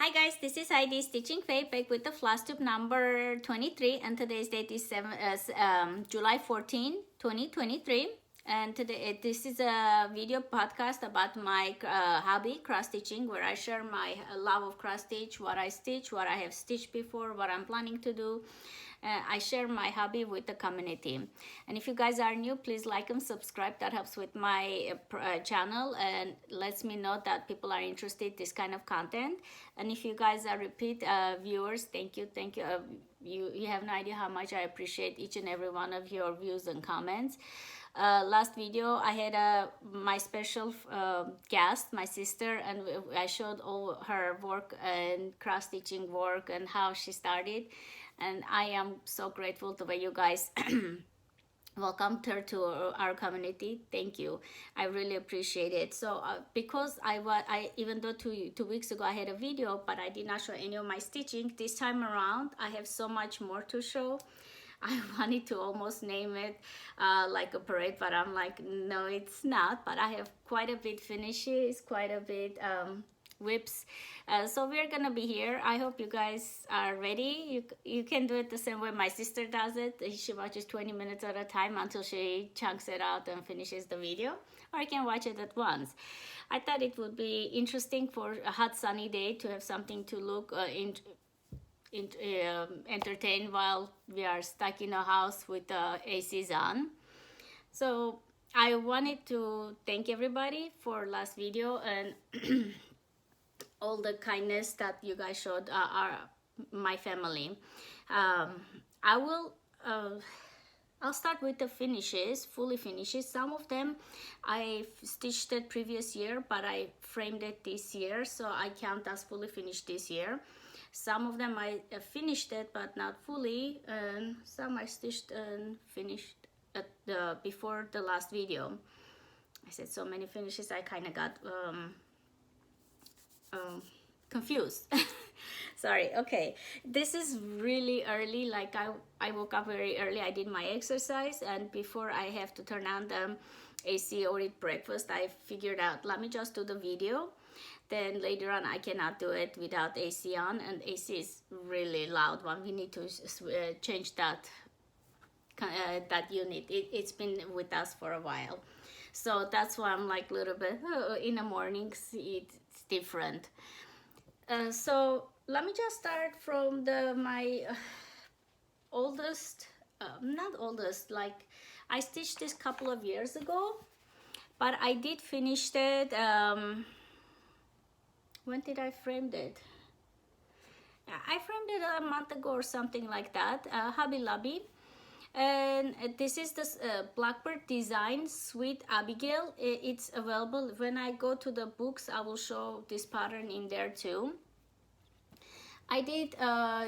Hi guys, this is Heidi Stitching Faith back with the Flosstube number 23, and today's date is July 14, 2023. And today this is a video podcast about my hobby, cross stitching, where I share my love of cross stitch, what I stitch, what I have stitched before, what I'm planning to do. I share my hobby with the community. And if you guys are new, please like and subscribe. That helps with my channel and lets me know that people are interested in this kind of content. And if you guys are repeat viewers, thank you. You have no idea how much I appreciate each and every one of your views and comments. Last video I had my special guest, my sister, and I showed all her work and cross stitching work and how she started. And I am so grateful the way you guys welcomed her to our community. Thank you. I really appreciate it. So because I even though two weeks ago I had a video, but I did not show any of my stitching, this time around I have so much more to show. I wanted to almost name it like a parade, but I'm like, no, it's not. But I have quite a bit finishes, quite a bit whips. So we're gonna be here. I hope you guys are ready. You can do it the same way my sister does it. She watches 20 minutes at a time until she chunks it out and finishes the video, or you can watch it at once. I thought it would be interesting for a hot sunny day to have something to look entertain while we are stuck in a house with the ACs on. So I wanted to thank everybody for last video and all the kindness that you guys showed my family. I'll start with the finishes, fully finishes. Some of them I stitched it previous year, but I framed it this year, so I count as fully finished this year. Some of them I finished it, but not fully, and some I stitched and finished at before the last video. I said so many finishes, I kind of got confused. Sorry. Okay, this is really early. Like I woke up very early. I did my exercise, and before I have to turn on the AC or eat breakfast, I figured out, let me just do the video. Then later on I cannot do it without AC on, and AC is really loud one. We need to change that unit. It's been with us for a while, so that's why I'm like a little bit in the mornings it's different. So let me just start from my oldest, not oldest, like I stitched this couple of years ago, but I did finish it. When did I frame it? I framed it a month ago or something like that. Hobby Lobby. And this is the Blackboard Designs Sweet Abigail. It's available. When I go to the books, I will show this pattern in there too. I did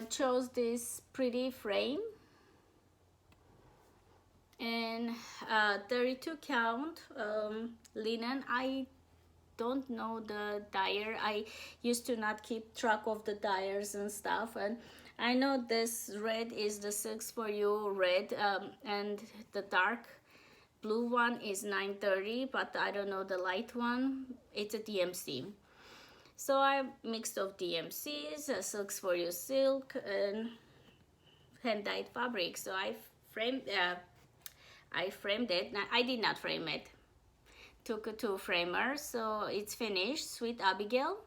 chose this pretty frame and 32 count linen. I don't know the dyer. I used to not keep track of the dyers and stuff, and I know this red is the 6 for you red, and the dark blue one is 930, but I don't know the light one. It's a DMC. So I mixed of DMCs, silks for you silk, and hand dyed fabric. So I framed it. Now, I did not frame it. Took it to a framer, so it's finished. Sweet Abigail.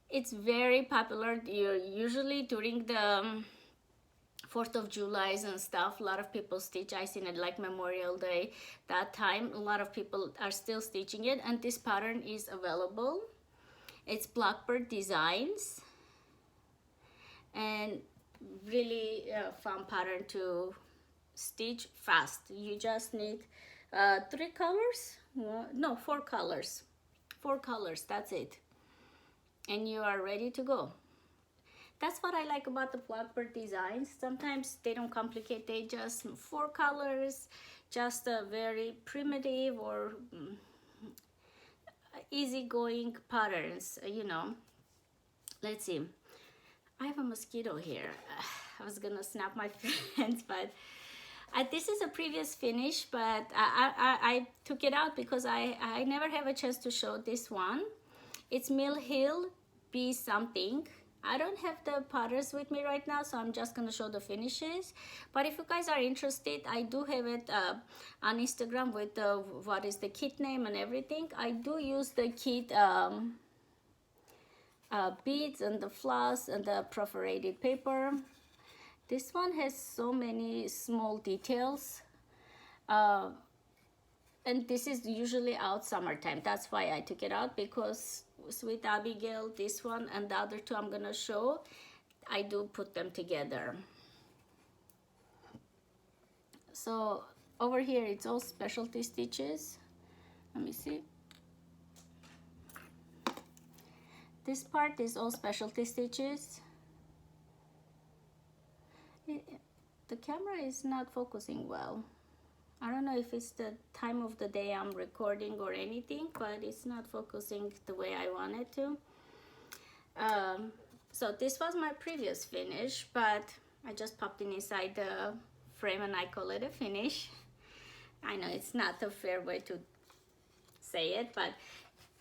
It's very popular usually during the 4th of July and stuff. A lot of people stitch. I seen it like Memorial Day. That time, a lot of people are still stitching it, and this pattern is available. It's Blackboard Designs, and really fun pattern to stitch fast. You just need 3 colors. No, 4 colors. 4 colors, that's it. And you are ready to go. That's what I like about the Blackbird Designs. Sometimes they don't complicate, they just 4 colors, just a very primitive or easygoing patterns, you know. Let's see. I have a mosquito here. I was gonna snap my hands, but this is a previous finish, but I took it out because I never have a chance to show this one. It's Mill Hill B something. I don't have the patterns with me right now, so I'm just gonna show the finishes. But if you guys are interested, I do have it on Instagram with what is the kit name and everything. I do use the kit beads and the floss and the perforated paper. This one has so many small details. And this is usually out summertime. That's why I took it out, because Sweet Abigail, this one and the other two I'm gonna show, I do put them together. So over here it's all specialty stitches. Let me see. This part is all specialty stitches. The camera is not focusing well. I don't know if it's the time of the day I'm recording or anything, but it's not focusing the way I want it to. So this was my previous finish, but I just popped it inside the frame and I call it a finish. I know it's not a fair way to say it, but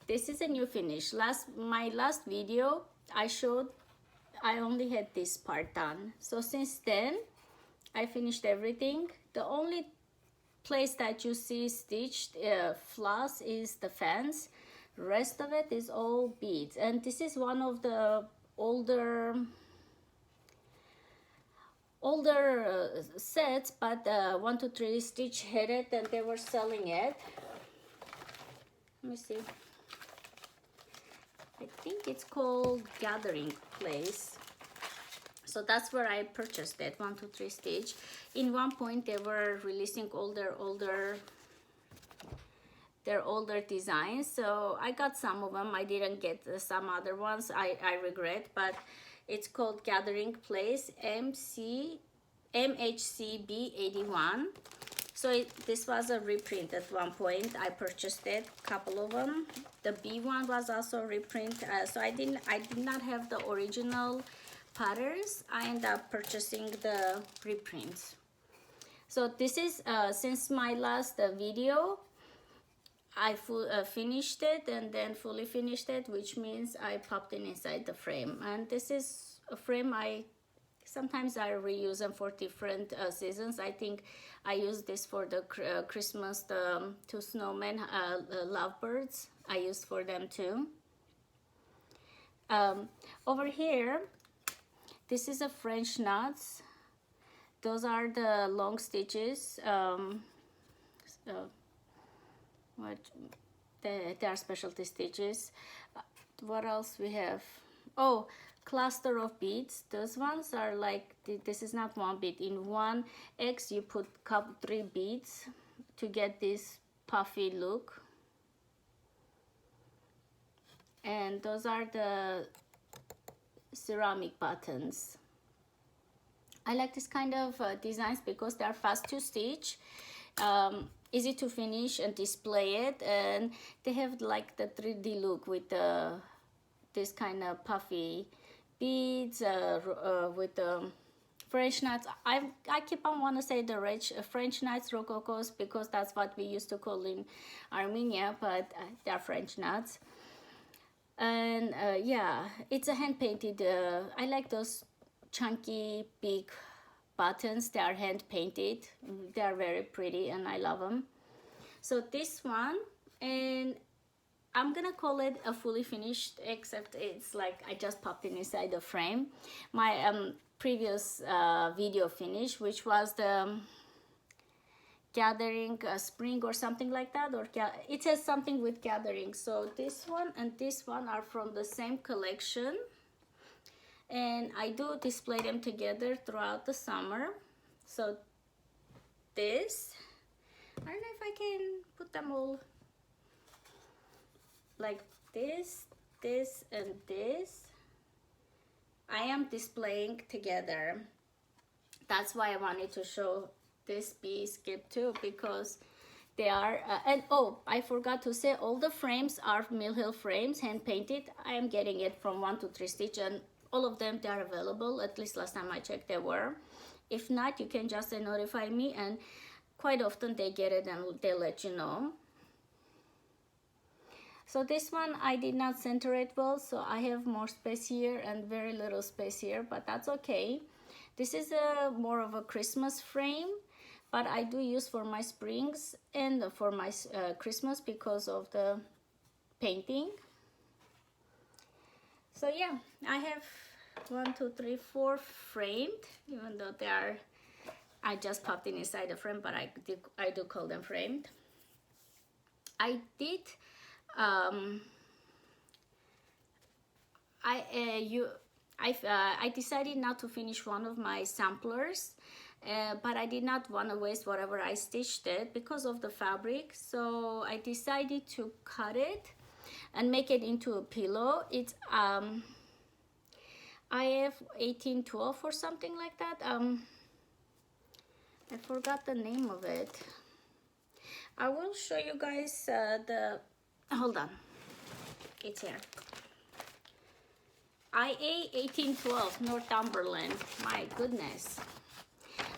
this is a new finish. My last video I showed, I only had this part done. So since then I finished everything. The only place that you see stitched floss is the fans. Rest of it is all beads, and this is one of the older sets, but 1 2 3 stitch had it and they were selling it. Let me see. I think it's called Gathering Place. So that's where I purchased it, 1 2 3 stitch. In one point they were releasing older designs, so I got some of them. I didn't get some other ones. I regret, but it's called Gathering Place, MHCB 81. So this was a reprint at one point. I purchased it, a couple of them. The B one was also a reprint. So I did not have the original patterns. I ended up purchasing the reprints. So this is since my last video, I finished it and then fully finished it, which means I popped it inside the frame. And this is a frame sometimes I reuse them for different seasons. I think I use this for the Christmas, the two snowmen, lovebirds. I used for them too. Over here, this is a French knots. Those are the long stitches. They are specialty stitches. What else we have? Oh, cluster of beads. Those ones are like, this is not one bead. In one X you put 3 beads to get this puffy look. And those are the ceramic buttons. I like this kind of designs because they are fast to stitch, easy to finish and display it, and they have like the 3D look with this kind of puffy beads with the French knots. I keep on want to say the French knots, rococos, because that's what we used to call in Armenia, but they're French knots. And yeah, it's a hand painted. I like those chunky big buttons. They are hand painted. They are very pretty and I love them. So this one, and I'm gonna call it a fully finished, except it's like I just popped it inside the frame. My previous video finish, which was the gathering spring or something like that, or it says something with gathering. So this one and this one are from the same collection, and I do display them together throughout the summer. So this, I don't know if I can put them all like this, this, and this. I am displaying together. That's why I wanted to show this piece skip too, because they are and oh, I forgot to say, all the frames are Mill Hill frames, hand painted. I am getting it from 1 2 3 stitch, and all of them, they are available. At least last time I checked they were. If not, you can just notify me, and quite often they get it and they let you know. So this one I did not center it well, so I have more space here and very little space here, but that's okay. This is a more of a Christmas frame, but I do use for my springs and for my Christmas because of the painting. So yeah, I have 1, 2, 3, 4 framed, even though they are, I just popped in inside the frame, but I do call them framed. I did I decided not to finish one of my samplers, but I did not want to waste whatever I stitched it because of the fabric. So I decided to cut it and make it into a pillow. It's IF 1812 or something like that. I forgot the name of it. I will show you guys hold on, it's here. IA 1812 Northumberland. My goodness.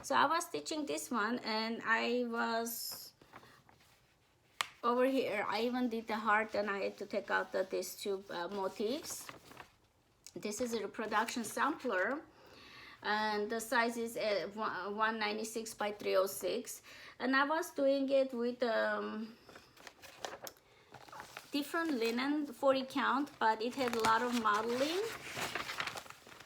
So I was stitching this one and I was over here. I even did the heart and I had to take out these two motifs. This is a reproduction sampler and the size is 196 by 306, and I was doing it with different linen, 40 count, but it had a lot of modeling.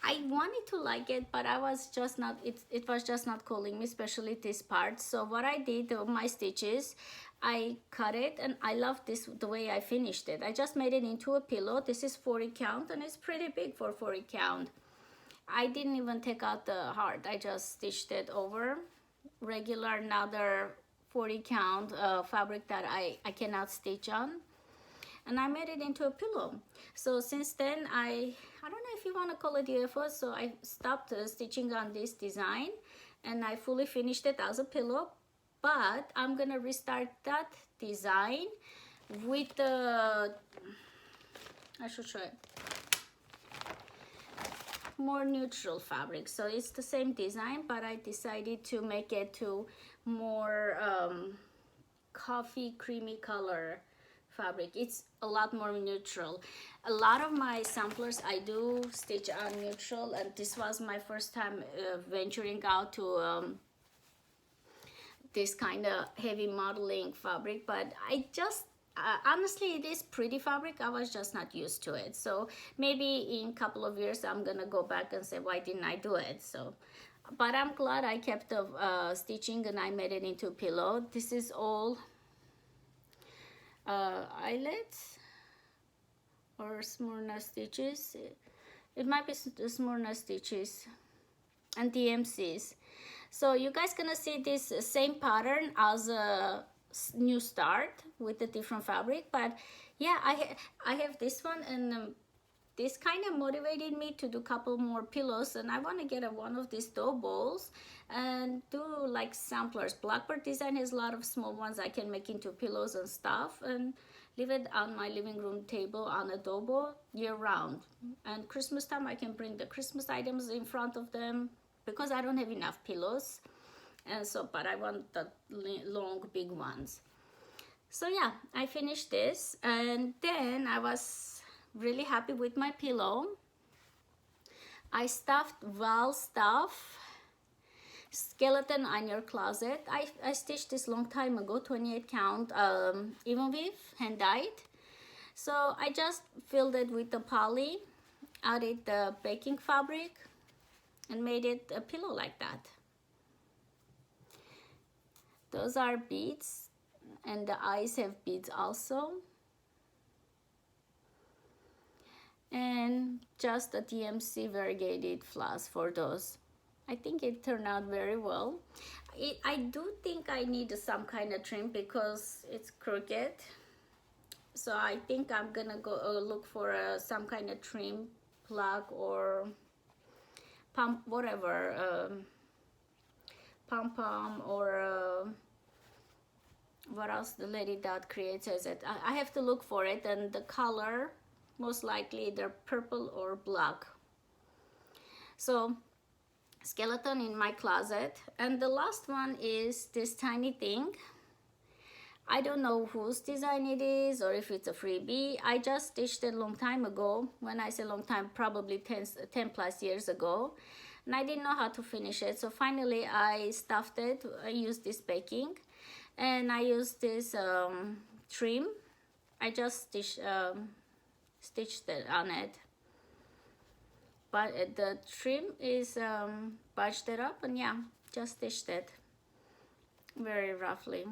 I wanted to like it, but I was just not, it was just not calling me, especially this part. So what I did on my stitches, I cut it, and I love this, the way I finished it. I just made it into a pillow. This is 40 count and it's pretty big for 40 count. I didn't even take out the heart. I just stitched it over regular another 40 count fabric that I cannot stitch on, and I made it into a pillow. So since then I don't know if you want to call it UFO, so I stopped stitching on this design and I fully finished it as a pillow. But I'm gonna restart that design with the, I should show it, more neutral fabric. So it's the same design, but I decided to make it to more coffee creamy color fabric. It's a lot more neutral. A lot of my samplers I do stitch on neutral, and this was my first time venturing out to this kind of heavy modeling fabric, but I just honestly, it is pretty fabric. I was just not used to it. So maybe in a couple of years I'm gonna go back and say, why didn't I do it? So, but I'm glad I kept the stitching and I made it into a pillow. This is all eyelets or Smyrna stitches. It might be Smyrna stitches and DMCs. So you guys gonna see this same pattern as a new start with a different fabric. But yeah, I have this one, and this kind of motivated me to do a couple more pillows, and I want to get one of these dough balls and do like samplers. Blackboard Design has a lot of small ones I can make into pillows and stuff and leave it on my living room table on a dough ball year round. And Christmas time I can bring the Christmas items in front of them because I don't have enough pillows. And so, but I want the long big ones. So yeah, I finished this, and then I was really happy with my pillow. I stuffed wall stuff skeleton on your closet. I stitched this long time ago, 28 count even weave, hand dyed. So I just filled it with the poly, added the baking fabric, and made it a pillow like that. Those are beads, and the eyes have beads also. And just a DMC variegated floss for those. I think it turned out very well. I do think I need some kind of trim because it's crooked. So I think I'm gonna go look for some kind of trim plug or pump, whatever, pom-pom, or what else the lady that creates it. I have to look for it, and the color most likely either purple or black. So skeleton in my closet. And the last one is this tiny thing. I don't know whose design it is or if it's a freebie. I just stitched it a long time ago. When I say long time, probably 10 plus years ago. And I didn't know how to finish it. So finally I stuffed it. I used this backing. And I used this trim. I just stitched it on it. But the trim is budged it up, and yeah, just stitched it very roughly.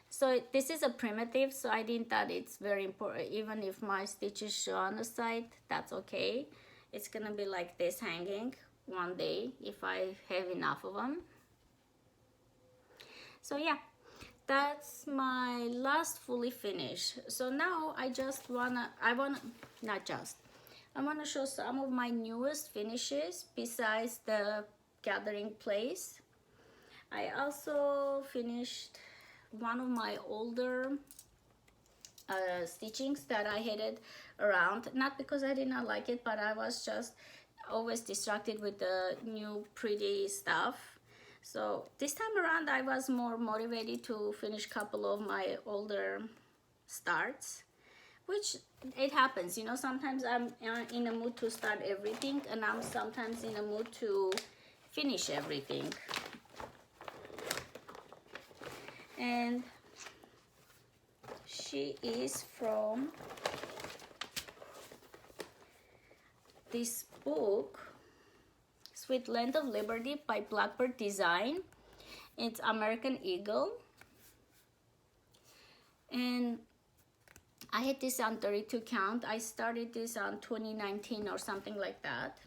So this is a primitive, so I didn't thought it's very important. Even if my stitches show on the side, that's okay. It's gonna be like this hanging one day if I have enough of them. So yeah, that's my last fully finished. So now I wanna show some of my newest finishes besides the gathering place. I also finished one of my older stitchings that I had it around, not because I did not like it, but I was just always distracted with the new pretty stuff. So this time around I was more motivated to finish a couple of my older starts, which it happens, you know. Sometimes I'm in a mood to start everything, and I'm sometimes in a mood to finish everything. And she is from this book, Sweet Land of Liberty by Blackboard Design. It's American Eagle. And I had this on 32 count. I started this on 2019 or something like that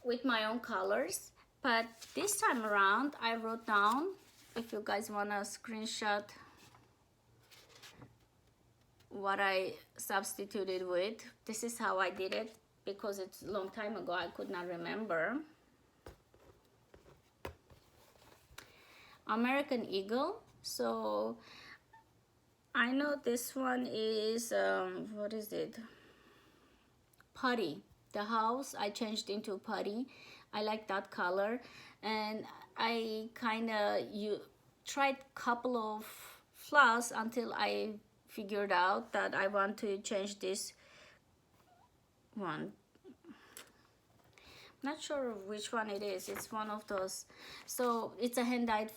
with my own colors. But this time around, I wrote down, if you guys want to screenshot what I substituted with, this is how I did it, because it's a long time ago, I could not remember. American Eagle. So I know this one is what is it, putty. The house I changed into putty. I like that color, and I kind of tried couple of floss until I figured out that I want to change this one. Not sure which one it is. It's one of those. So it's a hand-dyed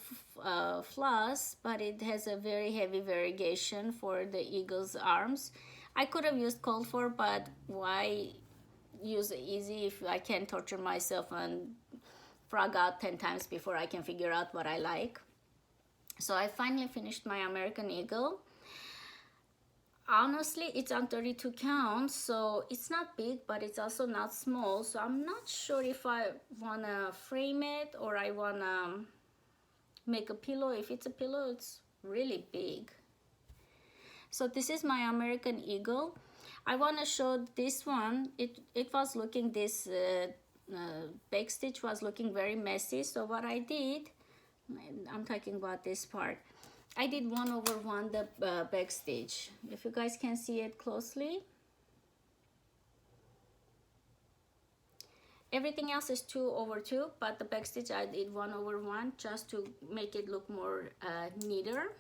floss, but it has a very heavy variegation for the eagle's arms. I could have used cold for, but why use easy if I can torture myself and frog out 10 times before I can figure out what I like. So I finally finished my American Eagle. Honestly, it's on 32 counts, so it's not big, but it's also not small. So I'm not sure if I want to frame it or I want to make a pillow. If it's a pillow, it's really big. So this is my American Eagle. I want to show this one. It was looking, this back stitch was looking very messy. So what I did, I'm talking about this part, I did 1/1 the back stitch. If you guys can see it closely, everything else is 2/2, but the back stitch I did 1/1 just to make it look more neater.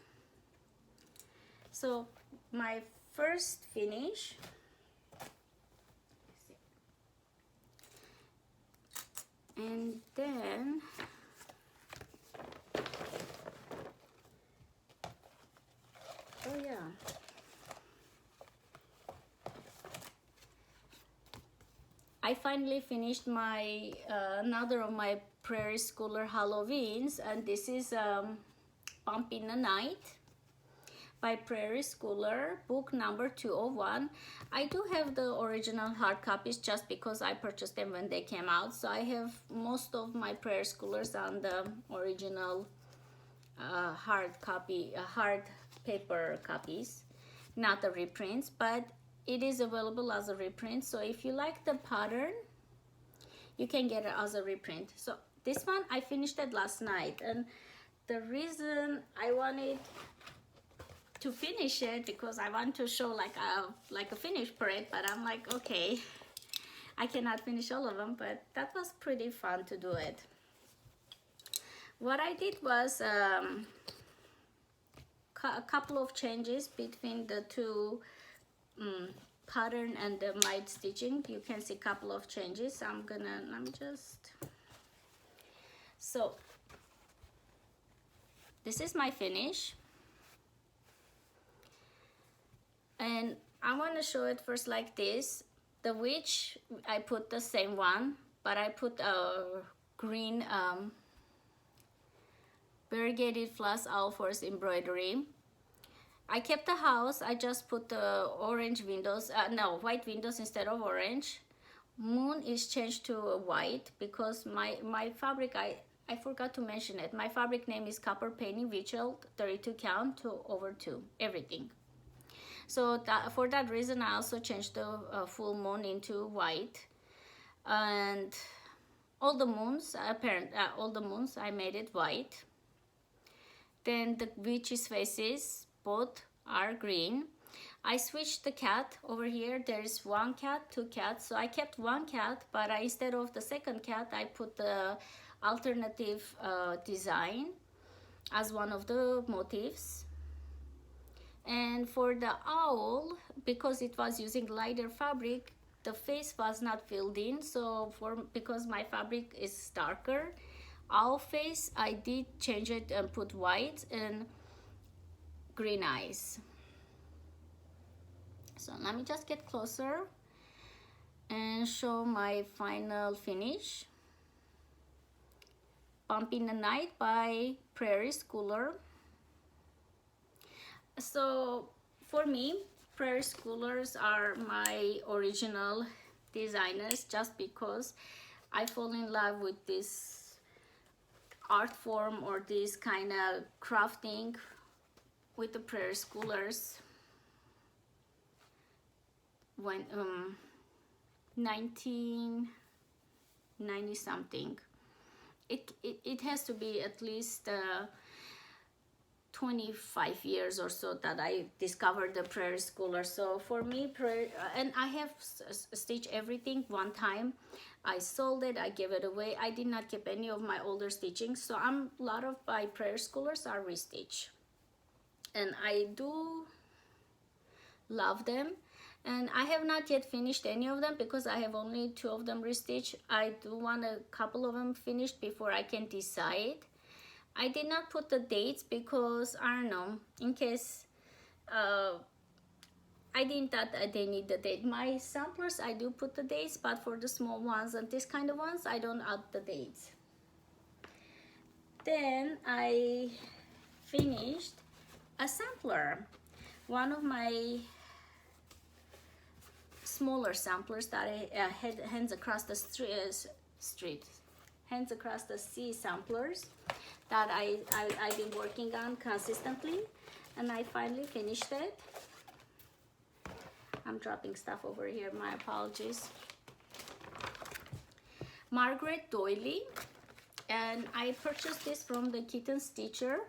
So my first finish, and then oh yeah, I finally finished my another of my Prairie Schooler Halloweens, and this is Bump in the Night by Prairie Schooler, book number 201. I do have the original hard copies just because I purchased them when they came out. So I have most of my Prairie Schoolers on the original hard paper copies, not the reprints, but it is available as a reprint. So if you like the pattern, you can get it as a reprint. So this one I finished it last night, and the reason I wanted to finish it because I want to show like a finish parade, but I'm like, okay, I cannot finish all of them, but that was pretty fun to do it. What I did was a couple of changes between the two pattern and the my stitching. You can see a couple of changes. Let me just, so this is my finish, and I want to show it first like this. The witch, I put the same one, but I put a green variegated floss all force embroidery. I kept the house. I just put the orange windows, no, white windows instead of orange. Moon is changed to white because my fabric, I forgot to mention it. My fabric name is Copper Painting Vichel 32 count to over 2, everything. So for that reason, I also changed the full moon into white, and all the moons, all the moons, I made it white. Then the witch's faces, both are green. I switched the cat over here. There is one cat, two cats. So I kept one cat, but instead of the second cat, I put the alternative design as one of the motifs. And for the owl, because it was using lighter fabric, the face was not filled in. So because my fabric is darker, owl face, I did change it and put white and green eyes. So let me just get closer and show my final finish. Bump in the Night by Prairie Schooler. So for me, Prairie Schoolers are my original designers, just because I fall in love with this art form or this kind of crafting with the Prairie Schoolers when 1990 something. It has to be at least 25 years or so that I discovered the Prairie Schooler. So for me, and I have stitched everything one time. I sold it, I gave it away. I did not keep any of my older stitching, so a lot of my Prairie Schoolers are restitched, and I do love them. And I have not yet finished any of them because I have only 2 of them restitched. I do want a couple of them finished before I can decide. I did not put the dates because I don't know, in case I didn't thought that they need the date. My samplers, I do put the dates, but for the small ones and this kind of ones, I don't add the dates. Then I finished a sampler, one of my smaller samplers that I had Hands Across the Hands Across the Sea samplers that I've been working on consistently, and I finally finished it. I'm dropping stuff over here, my apologies. Margaret Doyley, and I purchased this from the Kitten Stitcher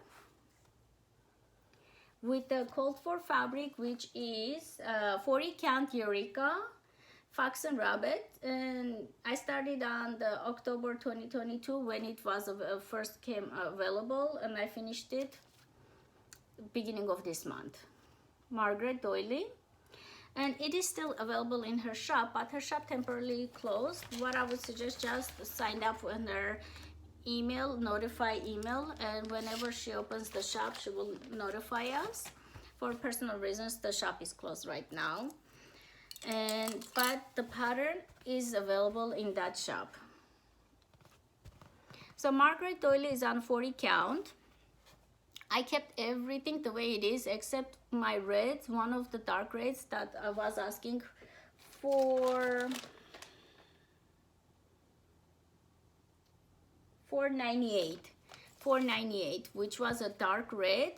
with the called for fabric, which is 40 count Eureka, Fox and Rabbit, and I started on the October 2022 when it was first came available, and I finished it beginning of this month. Margaret Doyley, and it is still available in her shop, but her shop temporarily closed. What I would suggest, just sign up with her email, notify email, and whenever she opens the shop, she will notify us. For personal reasons, the shop is closed right now, but the pattern is available in that shop. So Margaret Doyley is on 40 count. I kept everything the way it is except my reds, one of the dark reds that I was asking for $4.98, which was a dark red.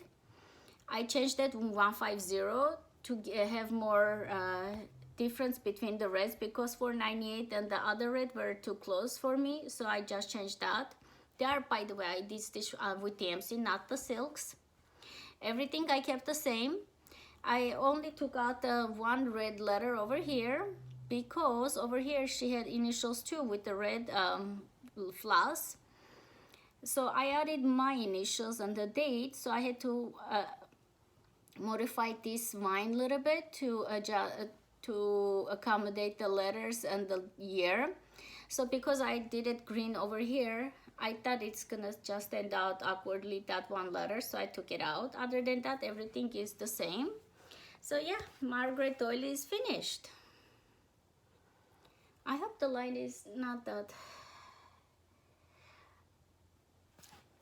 I changed that to 150 to have more difference between the reds, because $4.98 and the other red were too close for me, so I just changed that. They are, by the way, I did stitch with DMC, not the silks. Everything I kept the same. I only took out the one red letter over here, because over here she had initials too with the red floss. So I added my initials and the date, so I had to modified this vine a little bit to adjust to accommodate the letters and the year. So because I did it green over here, I thought it's gonna just stand out awkwardly, that one letter, so I took it out. Other than that, everything is the same. So yeah, Margaret Doyle is finished. I hope the light is not that...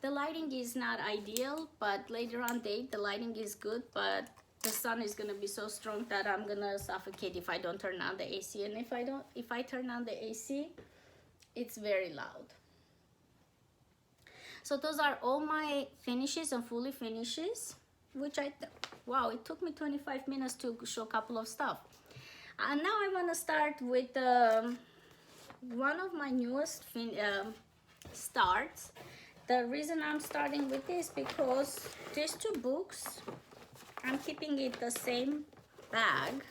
The lighting is not ideal, but later on day the lighting is good, but the sun is gonna be so strong that I'm gonna suffocate if I don't turn on the AC. And if I turn on the AC, it's very loud. So those are all my finishes and fully finishes, which wow, it took me 25 minutes to show a couple of stuff. And now I want to start with one of my newest starts. The reason I'm starting with this because these two books, I'm keeping it the same bag,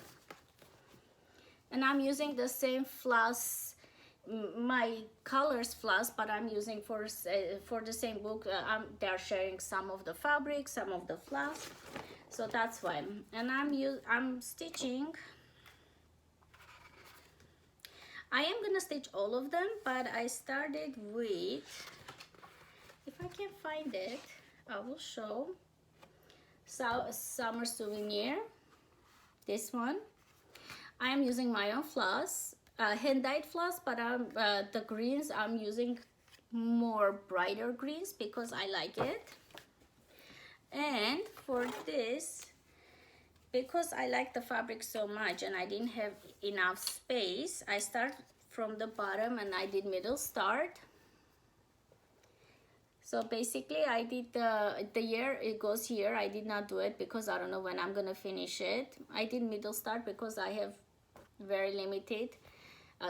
and I'm using the same floss, my colors floss, but I'm using for the same book. They're sharing some of the fabric, some of the floss, so that's why. And I'm stitching. I am gonna stitch all of them, but I started with, if I can find it, I will show. Summer Souvenir, this one. I am using my own floss, hand-dyed floss, but the greens I'm using more brighter greens because I like it. And for this, because I like the fabric so much and I didn't have enough space, I start from the bottom and I did middle start. So basically I did the year it goes here. I did not do it because I don't know when I'm gonna finish it. I did middle start because I have very limited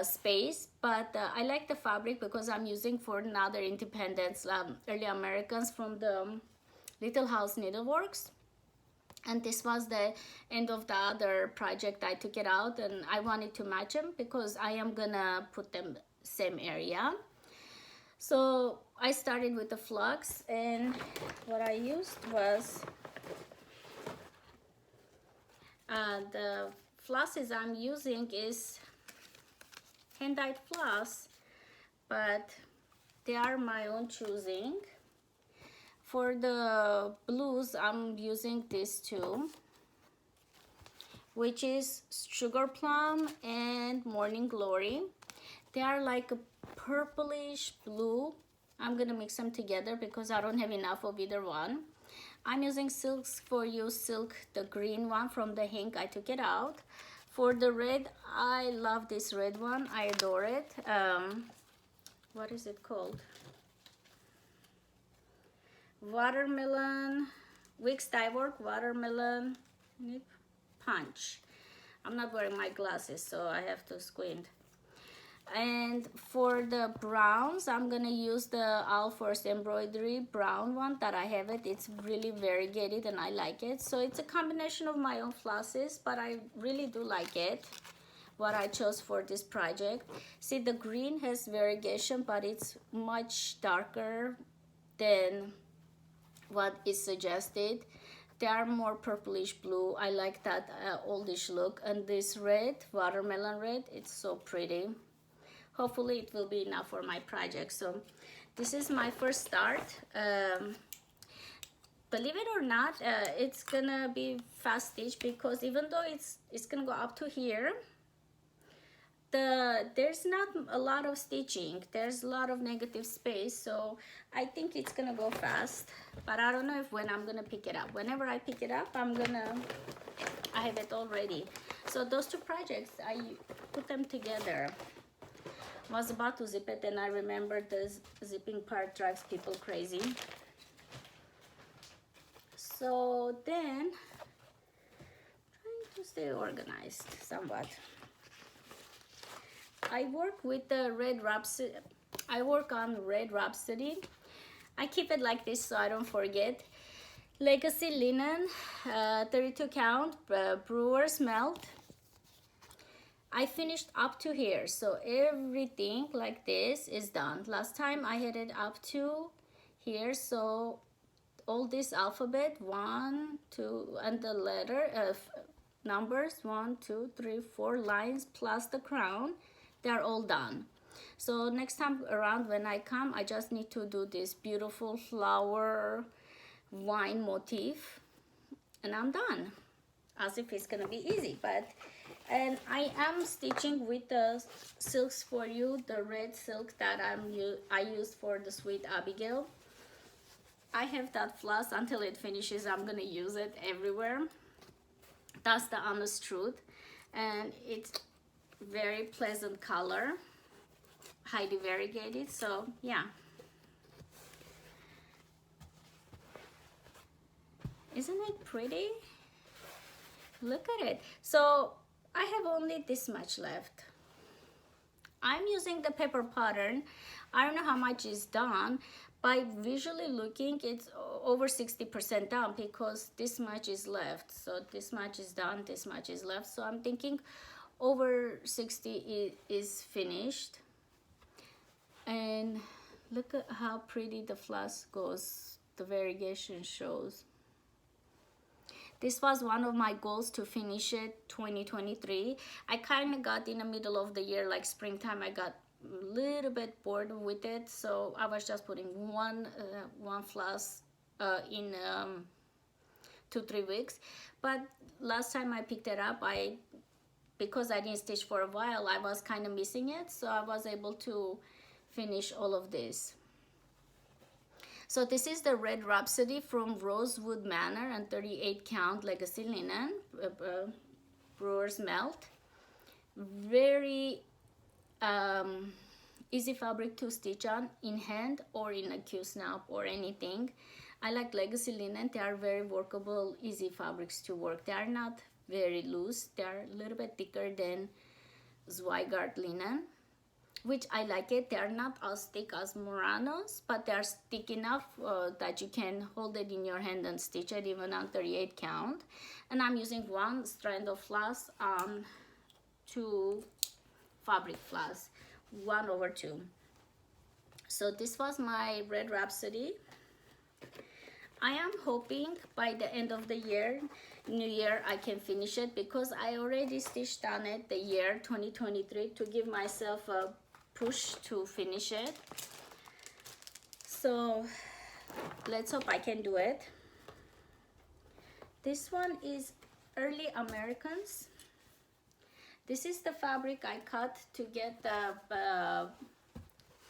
space, but I like the fabric because I'm using for another independents, early Americans from the Little House Needleworks. And this was the end of the other project. I took it out and I wanted to match them because I am gonna put them same area. So I started with the flux, and what I used was the flosses I'm using is hand-dyed floss, but they are my own choosing. For the blues, I'm using these two, which is Sugar Plum and Morning Glory. They are like a purplish blue. I'm gonna mix them together because I don't have enough of either one. I'm using Silks for You Silk, the green one from the Hink. I took it out. For the red, I love this red one. I adore it. What is it called? Watermelon, Wicks Dye Work Watermelon Nip Punch. I'm not wearing my glasses, so I have to squint. And for the browns, I'm gonna use the All First Embroidery brown one that I have it. It's really variegated and I like it. So it's a combination of my own flosses, but I really do like it, what I chose for this project. See, the green has variegation, but it's much darker than what is suggested. They are more purplish blue. I like that oldish look. And this red, watermelon red, it's so pretty. Hopefully it will be enough for my project. So this is my first start. Believe it or not, it's gonna be fast stitch because even though it's gonna go up to here, there's not a lot of stitching. There's a lot of negative space, so I think it's gonna go fast, but I don't know when I'm gonna pick it up. Whenever I pick it up, I have it all ready. So those two projects, I put them together. I was about to zip it and I remembered the zipping part drives people crazy. So then, trying to stay organized somewhat. I work with the Red Rhapsody. I work on Red Rhapsody. I keep it like this so I don't forget. Legacy Linen, 32 count, Brewer's Melt. I finished up to here, so everything like this is done. Last time I had it up to here, so all this alphabet, 1, 2, and the letter numbers, 1, 2, 3, 4 lines plus the crown, they're all done. So next time around when I come, I just need to do this beautiful flower wine motif and I'm done. As if it's gonna be easy, but and I am stitching with the silks for you, the red silk that I used for the Sweet Abigail. I have that floss. Until it finishes, I'm gonna use it everywhere. That's the honest truth. And it's very pleasant color, highly variegated. So yeah, isn't it pretty? Look at it. So I have only this much left. I'm using the paper pattern. I don't know how much is done. By visually looking, it's over 60% done because this much is left. So this much is done, this much is left. So I'm thinking over 60 is finished. And look at how pretty the floss goes. The variegation shows. This was one of my goals to finish it 2023. I kind of got in the middle of the year, like springtime, I got a little bit bored with it. So I was just putting one floss in 2-3 weeks. But last time I picked it up, because I didn't stitch for a while, I was kind of missing it. So I was able to finish all of this. So this is the red Rhapsody from Rosewood Manor and 38 count legacy linen, brewer's melt. Very easy fabric to stitch on in hand or in a Q-snap or anything. I like legacy linen. They are very workable, easy fabrics to work. They are not very loose. They are a little bit thicker than Zweigart linen, which I like it. They are not as thick as Murano's, but they are thick enough that you can hold it in your hand and stitch it even on 38 count. And I'm using one strand of floss on 2 fabric floss, 1/2. So this was my red Rhapsody. I am hoping by the end of the year, new year, I can finish it because I already stitched on it the year 2023 to give myself a push to finish it. So let's hope I can do it. This one is Early Americans. This is the fabric I cut to get the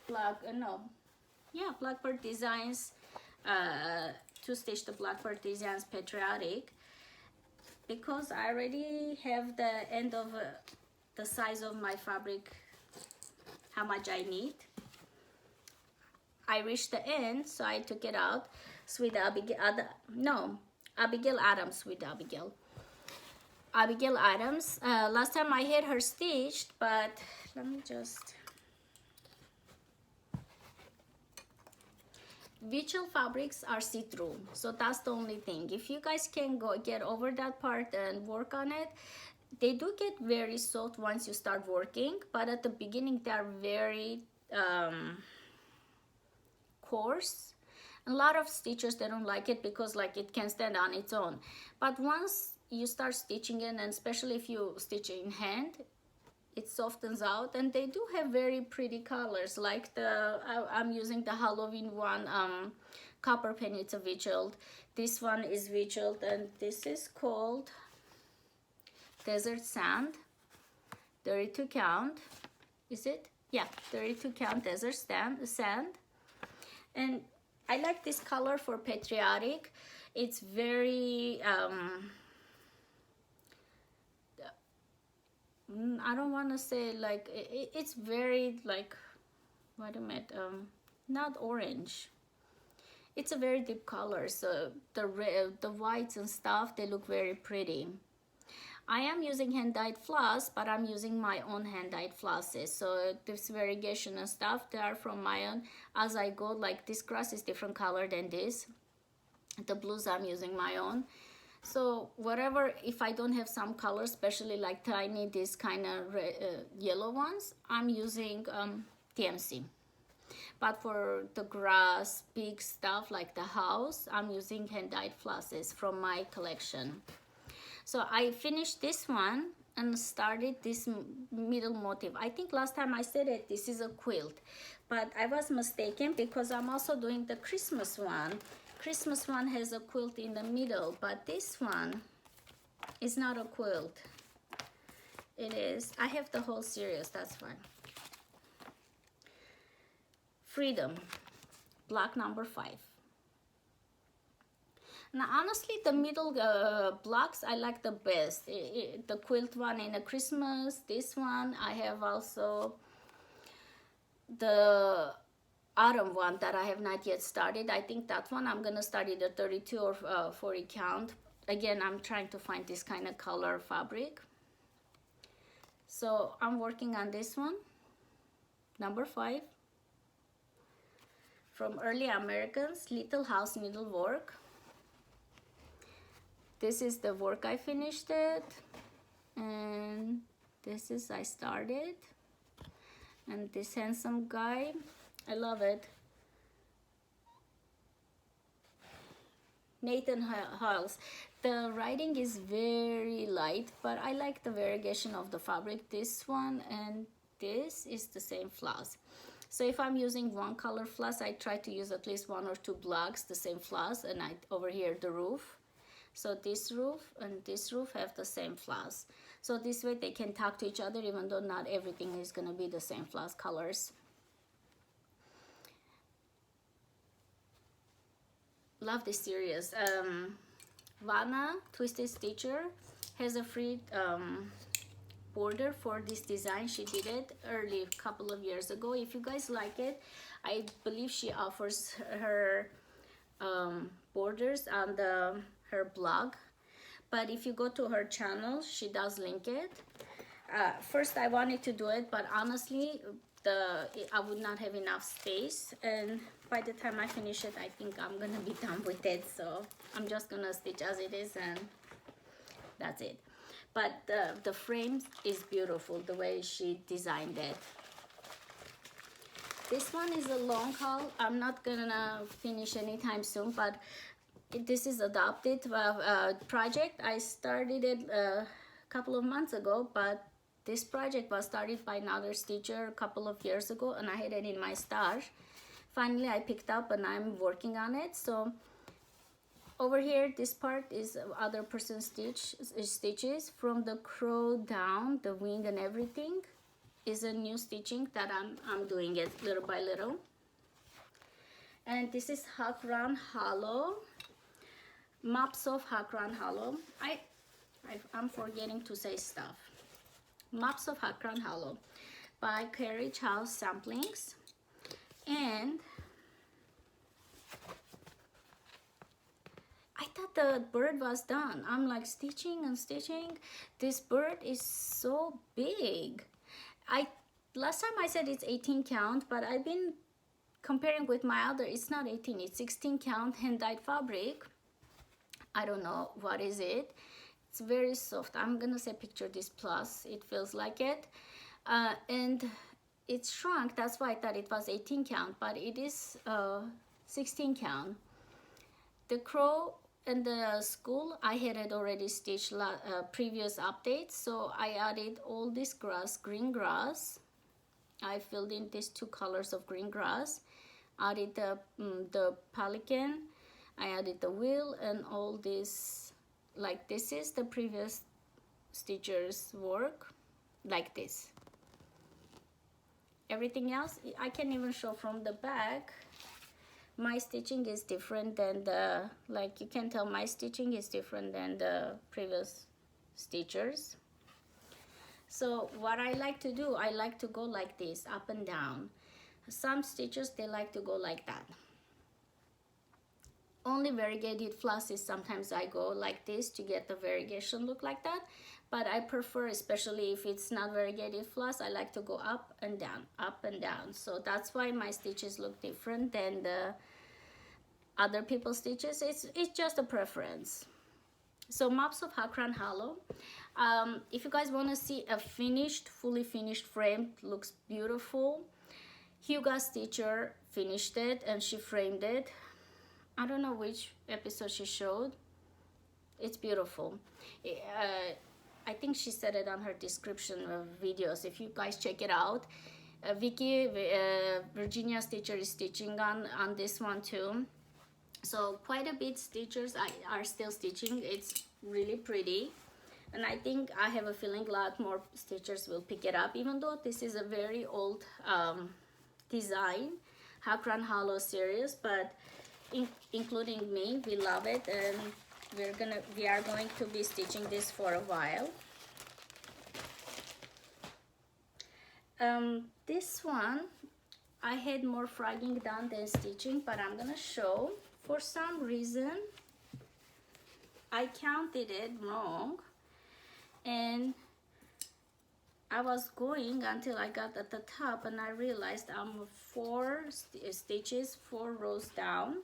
Blackboard Designs, to stitch the Blackboard Designs Patriotic, because I already have the end of the size of my fabric, how much I need. I reached the end, so I took it out. Sweet Abigail, Abigail Adams, Sweet Abigail. Abigail Adams. Last time I had her stitched, but let me just... Virtual fabrics are see-through, so that's the only thing. If you guys can get over that part and work on it, they do get very soft once you start working, but at the beginning they are very coarse. A lot of stitchers, they don't like it because like it can stand on its own. But once you start stitching it, and especially if you stitch it in hand, it softens out, and they do have very pretty colors. Like I'm using the Halloween one, Copper Penny. It's a virtual. This one is virtual, and this is called Desert Sand, 32 count. Is it? Yeah, 32 count desert sand. And I like this color for patriotic. It's very I don't want to say like it's very like, wait a minute, not orange. It's a very deep color, so the whites and stuff, they look very pretty. I am using hand-dyed floss, but I'm using my own hand-dyed flosses. So this variegation and stuff, they are from my own. As I go, like this grass is different color than this. The blues, I'm using my own. So whatever, if I don't have some colors, especially like tiny, this kind of yellow ones, I'm using TMC. But for the grass, big stuff like the house, I'm using hand-dyed flosses from my collection. So I finished this one and started this middle motif. I think last time I said it, this is a quilt, but I was mistaken because I'm also doing the Christmas one. Christmas one has a quilt in the middle, but this one is not a quilt. It is, I have the whole series, that's why. Freedom, block number 5. Now honestly, the middle blocks I like the best. The quilt one in a Christmas, this one. I have also the autumn one that I have not yet started. I think that one I'm gonna start either 32 or 40 count. Again, I'm trying to find this kind of color fabric. So I'm working on this one, number 5. From Early Americans, Little House Needlework. This is the work I finished it, and this is I started, and this handsome guy, I love it. Nathan Hales. The writing is very light, but I like the variegation of the fabric. This one and this is the same floss. So if I'm using one color floss, I try to use at least 1 or 2 blocks the same floss, and over here the roof. So this roof and this roof have the same floss. So this way they can talk to each other, even though not everything is gonna be the same floss colors. Love this series. Vanna Twisted Stitcher has a free border for this design. She did it early, a couple of years ago. If you guys like it, I believe she offers her borders on her blog, but if you go to her channel, she does link it. First I wanted to do it, but honestly I would not have enough space, and by the time I finish it, I think I'm gonna be done with it, so I'm just gonna stitch as it is and that's it. But the frame is beautiful, the way she designed it. This one is a long haul. I'm not gonna finish anytime soon, but this is adopted project. I started it a couple of months ago, but this project was started by another stitcher a couple of years ago, and I had it in my stash. Finally I picked up and I'm working on it. So over here, this part is other person's stitches. From the crow down, the wing and everything is a new stitching that I'm doing it little by little. And this is Akron Hollow, Maps of Akron Hollow. I'm forgetting to say stuff. Maps of Akron Hollow by Carriage House Samplings. And I thought the bird was done. I'm like stitching and stitching. This bird is so big. Last time I said it's 18 count, but I've been comparing with my other. It's not 18, it's 16 count hand-dyed fabric. I don't know what is it. It's very soft. I'm gonna say picture this plus. It feels like it, and it's shrunk. That's why I thought it was 18 count, but it is 16 count. The crow and the skull I had it already stitched previous updates, so I added all this grass, green grass. I filled in these 2 colors of green grass, added the pelican, I added the wheel, and all this, like this is the previous stitcher's work, like this. Everything else I can even show from the back. My stitching is different than like you can tell my stitching is different than the previous stitchers. So what I like to do, I like to go like this, up and down. Some stitchers, they like to go like that. Only variegated flosses, sometimes I go like this to get the variegation look like that, but I prefer, especially if it's not variegated floss, I like to go up and down, up and down. So that's why my stitches look different than the other people's stitches. It's just a preference. So Maps of Akron Hollow. If you guys want to see a finished, fully finished frame, looks beautiful. Huga's teacher finished it and she framed it. I don't know which episode she showed. It's beautiful. I think she said it on her description of videos. If you guys check it out, Vicky, Virginia's teacher, is stitching on this one too. So quite a bit stitchers are still stitching. It's really pretty. And I think I have a feeling a lot more stitchers will pick it up, even though this is a very old design, Akron Hollow series, but including me, we love it, and we are going to be stitching this for a while. This one I had more frogging done than stitching, but I'm gonna show. For some reason I counted it wrong, and I was going until I got at the top, and I realized I'm 4 stitches, 4 rows down.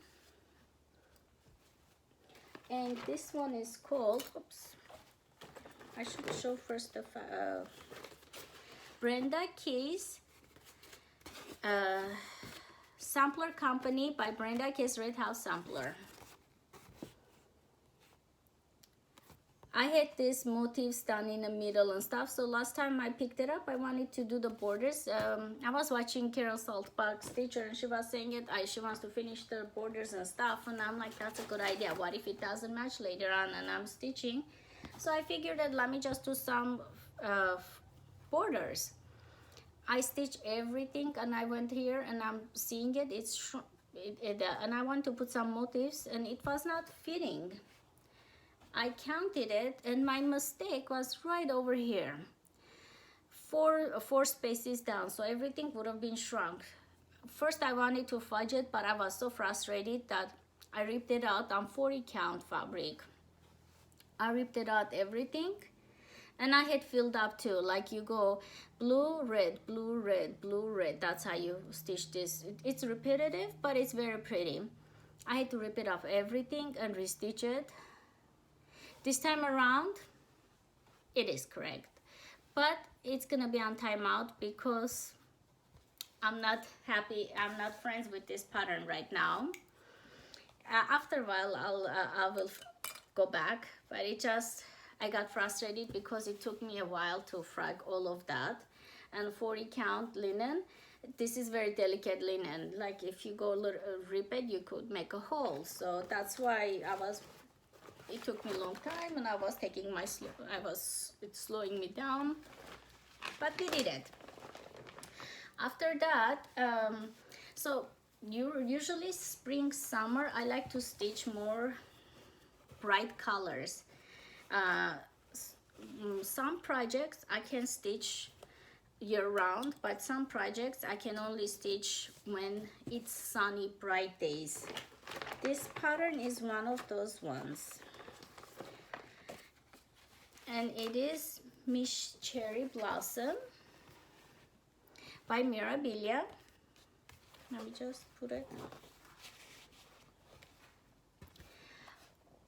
And this one is called, oops, I should show first the Brenda Case Sampler Company by Brenda Case Red House Sampler. I had these motifs done in the middle and stuff, so last time I picked it up, I wanted to do the borders. I was watching Carol Saltbox teacher, and she was saying she wants to finish the borders and stuff, and I'm like, that's a good idea. What if it doesn't match later on and I'm stitching? So I figured that let me just do some borders. I stitched everything, and I went here and I'm seeing it, and I want to put some motifs, and it was not fitting. I counted it, and my mistake was right over here, four spaces down, so everything would have been shrunk. First I wanted to fudge it, but I was so frustrated that I ripped it out on 40 count fabric. I ripped it out everything, and I had filled up too, like you go blue, red, blue, red, blue, red. That's how you stitch this. It's repetitive, but it's very pretty. I had to rip it off everything and restitch it. This time around, it is correct, but it's gonna be on timeout because I'm not happy. I'm not friends with this pattern right now. After a while, I will go back, but I got frustrated because it took me a while to frag all of that. And 40 count linen, this is very delicate linen. Like if you go rip it, you could make a hole. So that's why it took me a long time, and I was taking it's slowing me down, but we did it. After that, so usually spring, summer, I like to stitch more bright colors. Some projects I can stitch year-round, but some projects I can only stitch when it's sunny, bright days. This pattern is one of those ones, and it is Miss Cherry Blossom by Mirabilia. Let me just put it.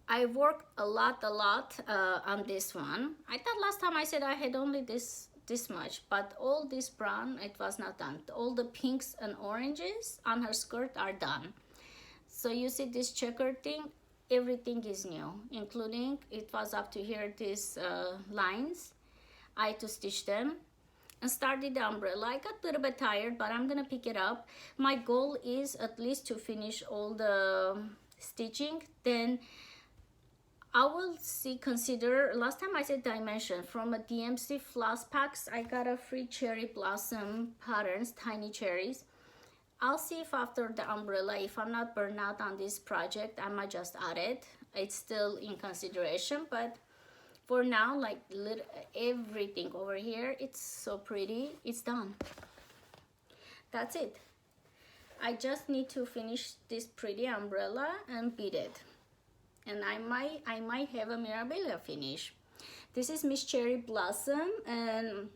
I worked a lot on this one. I thought last time I said I had only this much, but all this brown, it was not done. All the pinks and oranges on her skirt are done. So you see this checkered thing, everything is new, including it was up to here, these lines. I had to stitch them and started the umbrella. I got a little bit tired, but I'm gonna pick it up. My goal is at least to finish all the stitching, then I will consider, last time I said dimension, from a DMC floss packs, I got a free cherry blossom patterns, tiny cherries. I'll see if after the umbrella, if I'm not burned out on this project, I might just add it. It's still in consideration, but for now, like everything over here, it's so pretty, it's done. That's it. I just need to finish this pretty umbrella and bead it. And I might have a Mirabilia finish. This is Miss Cherry Blossom, and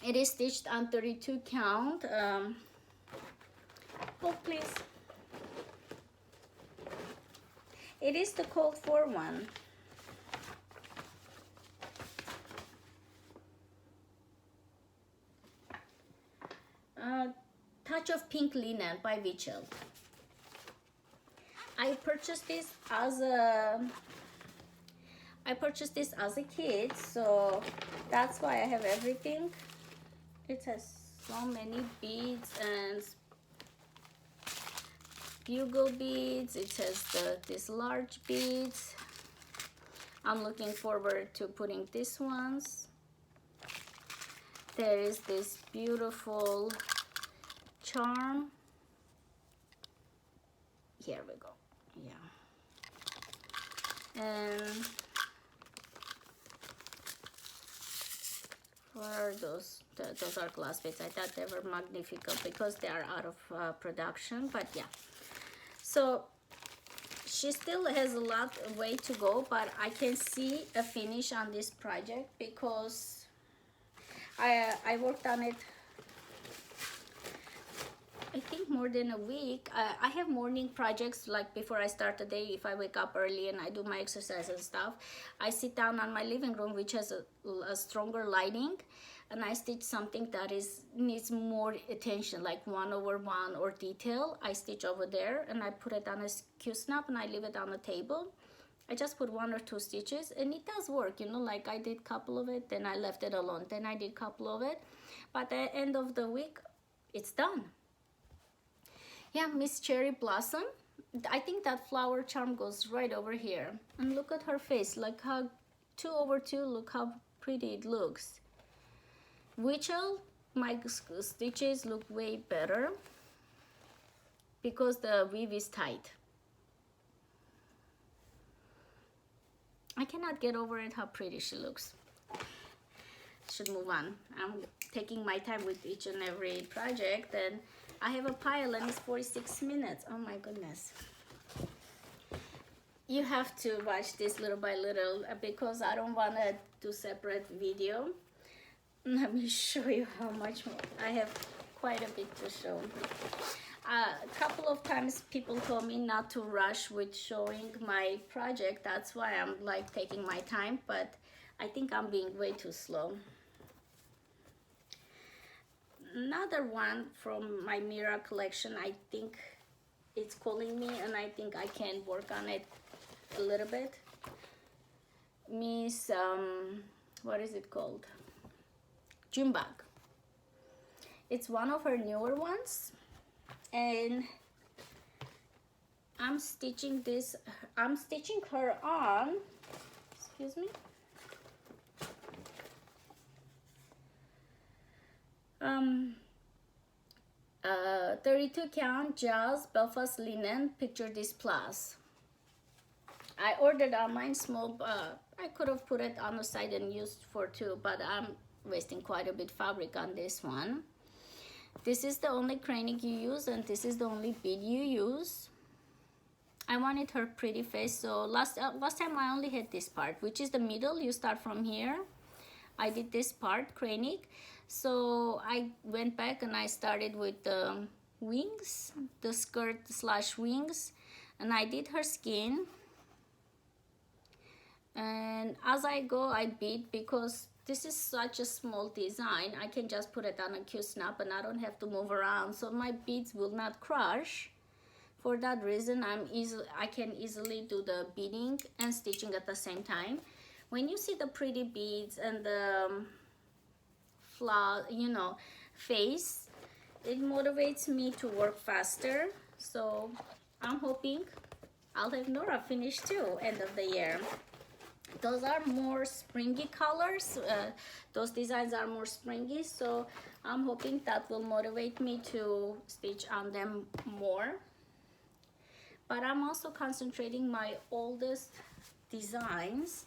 it is stitched on 32 count. Oh, please. It is the code for one. Touch of Pink Linen by Vichel. I purchased this as a kid, so that's why I have everything. It has so many beads and bugle beads. It has these large beads. I'm looking forward to putting these ones. There is this beautiful charm. Here we go. Yeah. And what are those? Those are glass beads. I thought they were Magnifico because they are out of production, but yeah. So she still has a lot of way to go, but I can see a finish on this project because I worked on it, I think, more than a week. I have morning projects, like before I start the day. If I wake up early and I do my exercise and stuff, I sit down on my living room, which has a stronger lighting, and I stitch something that needs more attention, like 1/1 or detail. I stitch over there and I put it on a Q-snap and I leave it on the table. I just put 1 or 2 stitches and it does work, you know, like I did a couple of it, then I left it alone, then I did a couple of it, but at the end of the week it's done. Yeah, Miss Cherry Blossom. I think that flower charm goes right over here. And look at her face, like how 2/2, look how pretty it looks. Wichel, my stitches look way better because the weave is tight. I cannot get over it how pretty she looks. Should move on. I'm taking my time with each and every project, and I have a pile and it's 46 minutes. Oh my goodness. You have to watch this little by little because I don't want to do separate video. Let me show you how much more. I have quite a bit to show. A couple of times people told me not to rush with showing my project. That's why I'm like taking my time, but I think I'm being way too slow. Another one from my Mira collection, I think it's calling me and I think I can work on it a little bit. Miss, what is it called? Jumbag. It's one of her newer ones, and I'm stitching her on, excuse me, 32 count Jazz Belfast linen picture this plus. I ordered online small, I could have put it on the side and used for 2, but I'm wasting quite a bit fabric on this one. This is the only craning you use and this is the only bead you use. I wanted her pretty face, so last time I only had this part, which is the middle. You start from here. I did this part, craning. So I went back and I started with the wings, the skirt / wings, and I did her skin. And as I go, I bead because this is such a small design. I can just put it on a Q-snap and I don't have to move around, so my beads will not crush. For that reason, I can easily do the beading and stitching at the same time. When you see the pretty beads and the face, it motivates me to work faster. So I'm hoping I'll have Nora finished too end of the year. Those are more springy colors. Those designs are more springy, so I'm hoping that will motivate me to stitch on them more. But I'm also concentrating my oldest designs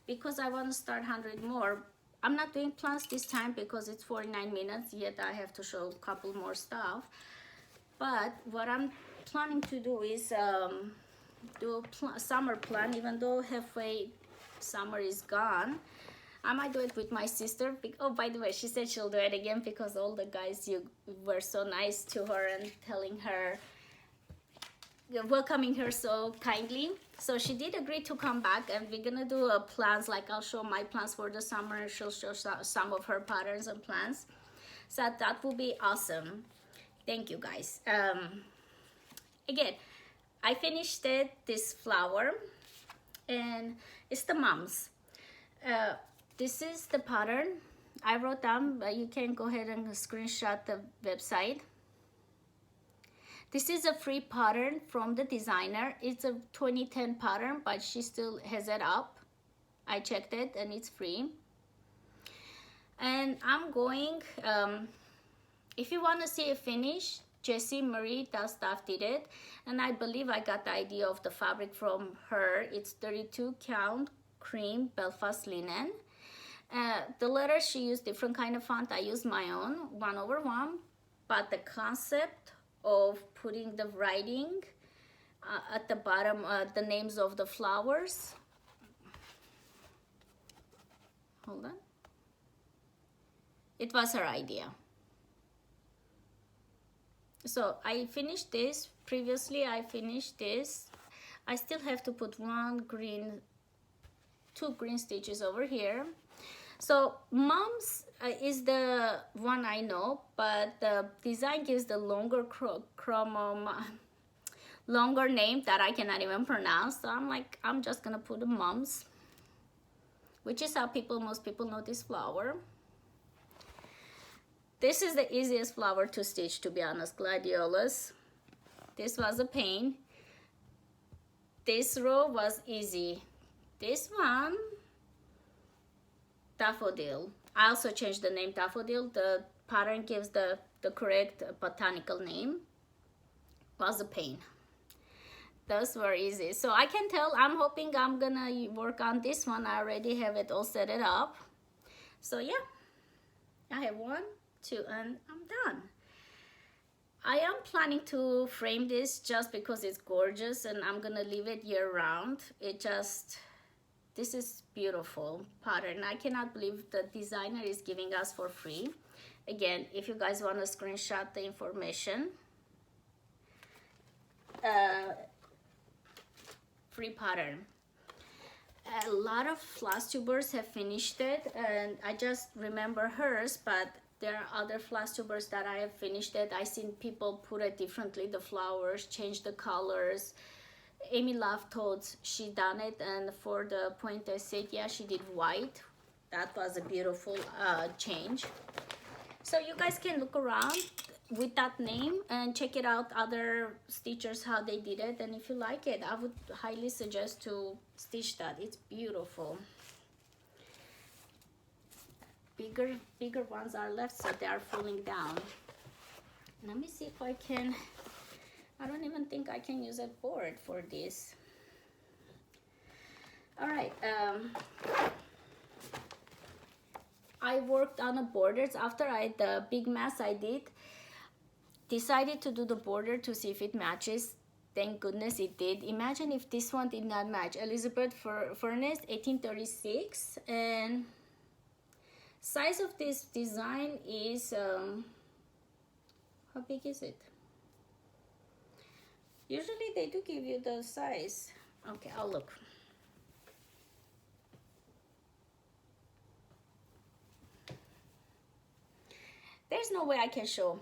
because I want to start 100 more. I'm not doing plans this time because it's 49 minutes, yet I have to show a couple more stuff. But what I'm planning to do is do a summer plan, even though halfway summer is gone. I might do it with my sister. Oh, by the way, she said she'll do it again because all the guys, you were so nice to her and telling her, welcoming her so kindly. So she did agree to come back, and we're gonna do plans, like I'll show my plans for the summer. She'll show some of her patterns and plans. So that will be awesome. Thank you guys. Again, I finished this flower, and it's the mums. This is the pattern I wrote down, but you can go ahead and screenshot the website. This is a free pattern from the designer. It's a 2010 pattern, but she still has it up. I checked it and it's free. And I'm going, if you want to see a finish, Jessie Marie That Stuff did it, and I believe I got the idea of the fabric from her. It's 32 count cream Belfast linen. The letters, she used different kind of font. I used my own 1/1, but the concept of putting the writing at the bottom, the names of the flowers. Hold on. It was her idea. So I finished this. Previously I finished this. I still have to put two green stitches over here. So Moms is the one I know, but the design gives the longer longer name that I cannot even pronounce. So I'm just gonna put the Moms, which is how most people know this flower. This is the easiest flower to stitch, to be honest, Gladiolas. This was a pain. This row was easy. This one, Daffodil. I also changed the name Daffodil. The pattern gives the correct botanical name. Was a pain. Those were easy. So I can tell, I'm hoping I'm gonna work on this one. I already have it all set it up. So yeah, I have 1, 2, and I'm done. I am planning to frame this just because it's gorgeous, and I'm gonna leave it year round. This is beautiful pattern. I cannot believe the designer is giving us for free. Again, if you guys want to screenshot the information, free pattern. A lot of Flosstubers have finished it, and I just remember hers, but there are other Flosstubers that I have finished it. I seen people put it differently, the flowers, change the colors. Amy Love told she done it, and for the pointe set, yeah, she did white. That was a beautiful change. So you guys can look around with that name and check it out, other stitchers, how they did it, and if you like it, I would highly suggest to stitch that. It's beautiful. Bigger ones are left, so they are falling down. Let me see if I can. I don't even think I can use a board for this. All right, I worked on the borders after the big mess I did. Decided to do the border to see if it matches. Thank goodness it did. Imagine if this one did not match. Elizabeth Furnace, 1836, and size of this design is how big is it? Usually they do give you the size. Okay, I'll look. There's no way I can show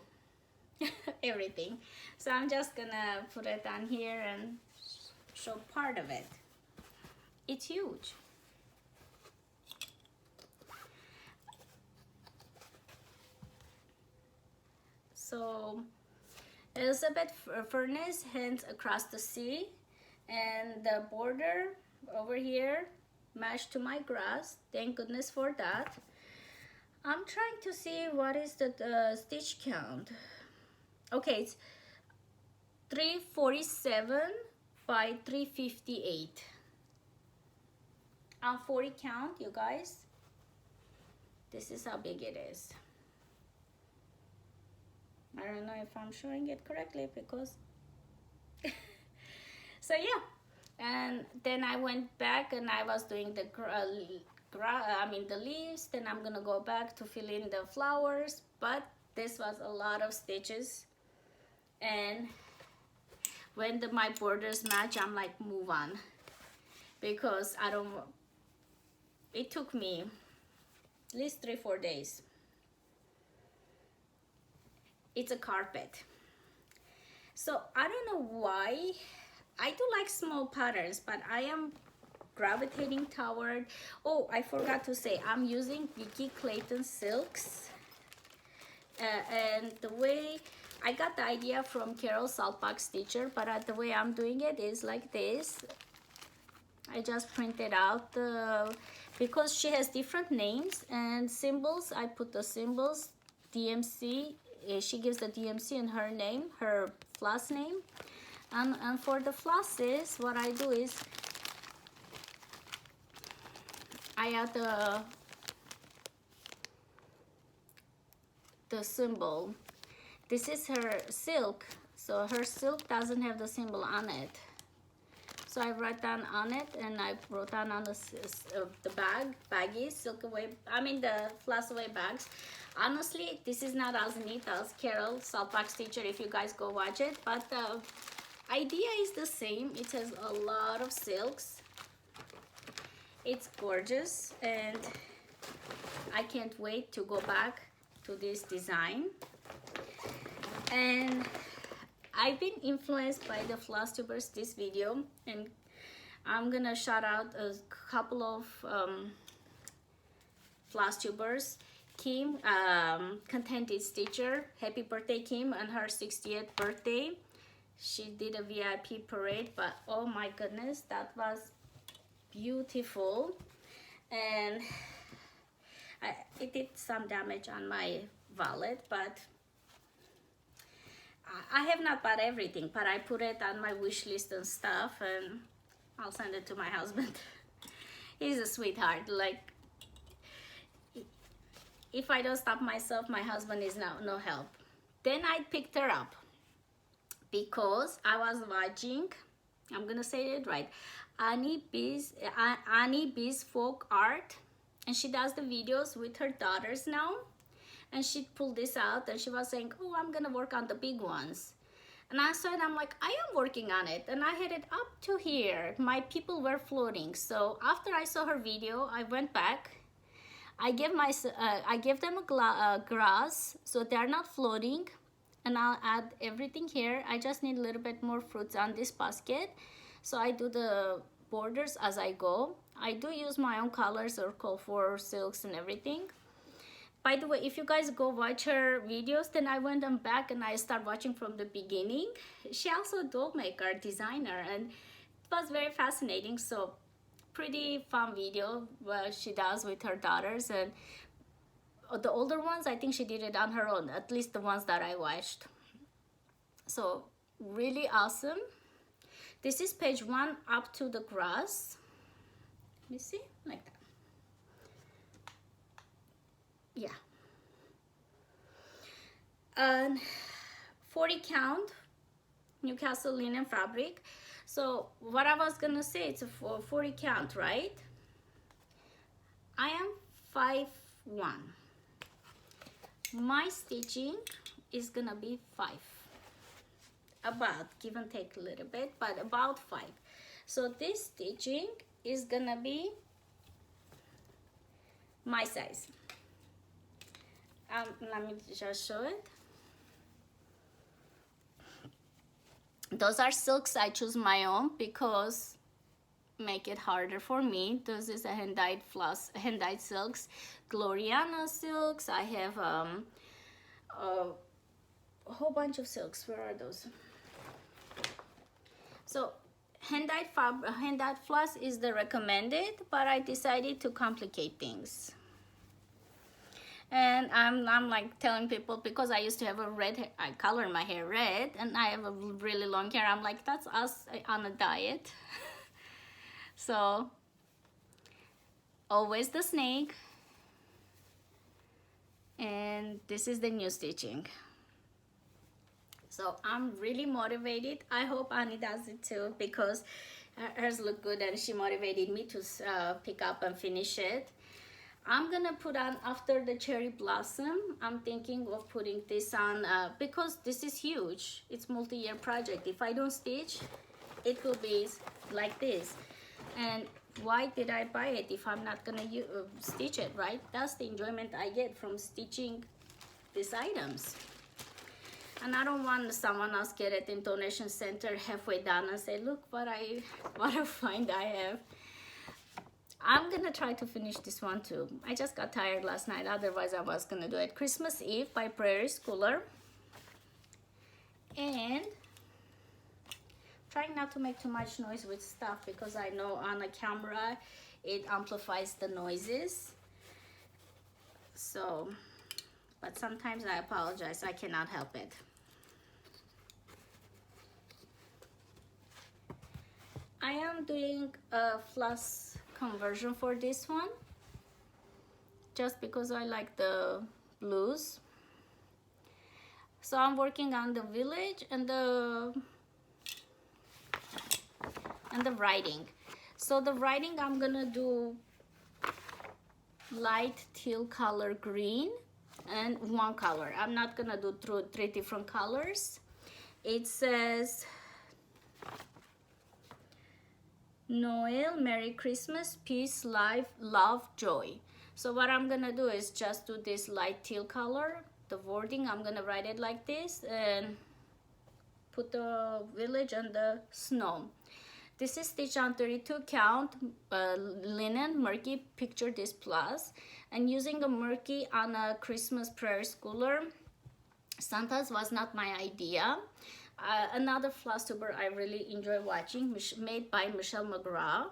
everything, so I'm just gonna put it on here and show part of it. It's huge. So Elizabeth Furnace, Hands Across the Sea, and the border over here matched to my grass. Thank goodness for that. I'm trying to see what is the stitch count. Okay, it's 347 by 358. On 40 count, you guys. This is how big it is. I don't know if I'm showing it correctly because so yeah, and then I went back and I was doing the leaves. Then I'm gonna go back to fill in the flowers, but this was a lot of stitches, and when my borders match, I'm like, move on, because it took me at least 3-4 days. it's a carpet. So I don't know why. I do like small patterns, but I am gravitating toward, oh, I forgot to say, I'm using Vicky Clayton silks. And the way I got the idea from Carol Saltbox Stitcher, but the way I'm doing it is like this. I just printed out because she has different names and symbols. I put the symbols, DMC. She gives the DMC in her name, her floss name. And for the flosses, what I do is I add the symbol. This is her silk, so her silk doesn't have the symbol on it. So I wrote down on it, and I wrote down on the baggies, silk away, I mean the floss away bags. Honestly, this is not as neat as Carol Saltbox Stitcher if you guys go watch it, but the idea is the same. It has a lot of silks. It's gorgeous, and I can't wait to go back to this design. And I've been influenced by the Flosstubers this video, and I'm gonna shout out a couple of Flosstubers. Kim, Contented Stitcher, happy birthday Kim on her 60th birthday. She did a VIP parade, but oh my goodness, that was beautiful. And it did some damage on my wallet, but I have not bought everything, but I put it on my wish list and stuff, and I'll send it to my husband. He's a sweetheart. Like, if I don't stop myself, my husband is no help. Then I picked her up because I was watching, I'm gonna say it right, Annie B's Folk Art, and she does the videos with her daughters now. And she pulled this out, and she was saying, oh, I'm gonna work on the big ones. And I said, I'm like, I am working on it. And I had it up to here. My people were floating. So after I saw her video, I went back. I gave them a grass so they're not floating. And I'll add everything here. I just need a little bit more fruits on this basket. So I do the borders as I go. I do use my own colors or call for silks and everything. By the way, if you guys go watch her videos, then I went on back and I start watching from the beginning. She also a doll maker, designer, and it was very fascinating. So pretty fun video what she does with her daughters, and the older ones, I think she did it on her own, at least the ones that I watched. So really awesome. This is page 1 up to the grass. Let me see, like that. Yeah. And 40 count Newcastle linen fabric. So what I was gonna say, it's a 40 count, right? I am 5'1". My stitching is gonna be 5. About, give and take a little bit, but about 5. So this stitching is gonna be my size. Let me just show it. Those are silks. I choose my own because make it harder for me. This is a hand-dyed silks, Gloriana silks. I have a whole bunch of silks. Where are those? So hand-dyed floss is the recommended, but I decided to complicate things. And I'm like telling people, because I used to have a red hair, I color my hair red, and I have a really long hair. I'm like, that's us on a diet. So always the snake, and this is the new stitching. So I'm really motivated. I hope Annie does it too, because hers look good and she motivated me to pick up and finish it. I'm gonna put on, after the cherry blossom, I'm thinking of putting this on because this is huge. It's multi-year project. If I don't stitch, it will be like this. And why did I buy it if I'm not gonna stitch it, right? That's the enjoyment I get from stitching these items. And I don't want someone else get it in donation center halfway done and say, look what a find I have. I'm gonna try to finish this one too. I just got tired last night, otherwise I was gonna do it. Christmas Eve by Prairie Schooler. And trying not to make too much noise with stuff, because I know on a camera it amplifies the noises. So, but sometimes I apologize, I cannot help it. I am doing a floss conversion for this one, just because I like the blues. So I'm working on the village and the writing. So the writing, I'm gonna do light teal color green and one color. I'm not gonna do three different colors. It says Noel, Merry Christmas, peace, life, love, joy. So what I'm gonna do is just do this light teal color. The wording, I'm gonna write it like this and put the village and the snow. This is stitched on 32 count linen murky picture this plus, and using a murky on a Christmas Prairie Schooler. Santa's was not my idea. Another floss tuber I really enjoy watching, made by Michelle McGraw.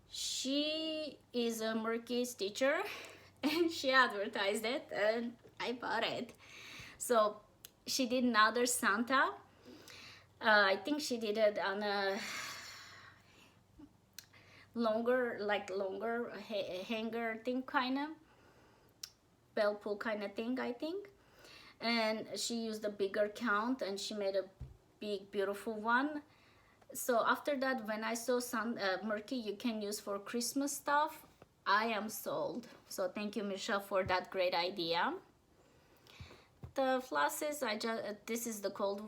She is a murky stitcher and she advertised it and I bought it. So she did another Santa. I think she did it on a longer hanger thing, kind of bell pull kind of thing, I think. And she used a bigger count and she made a big beautiful one. So after that, when I saw some murky you can use for Christmas stuff, I am sold. So thank you, Michelle, for that great idea. The flosses, this is the cold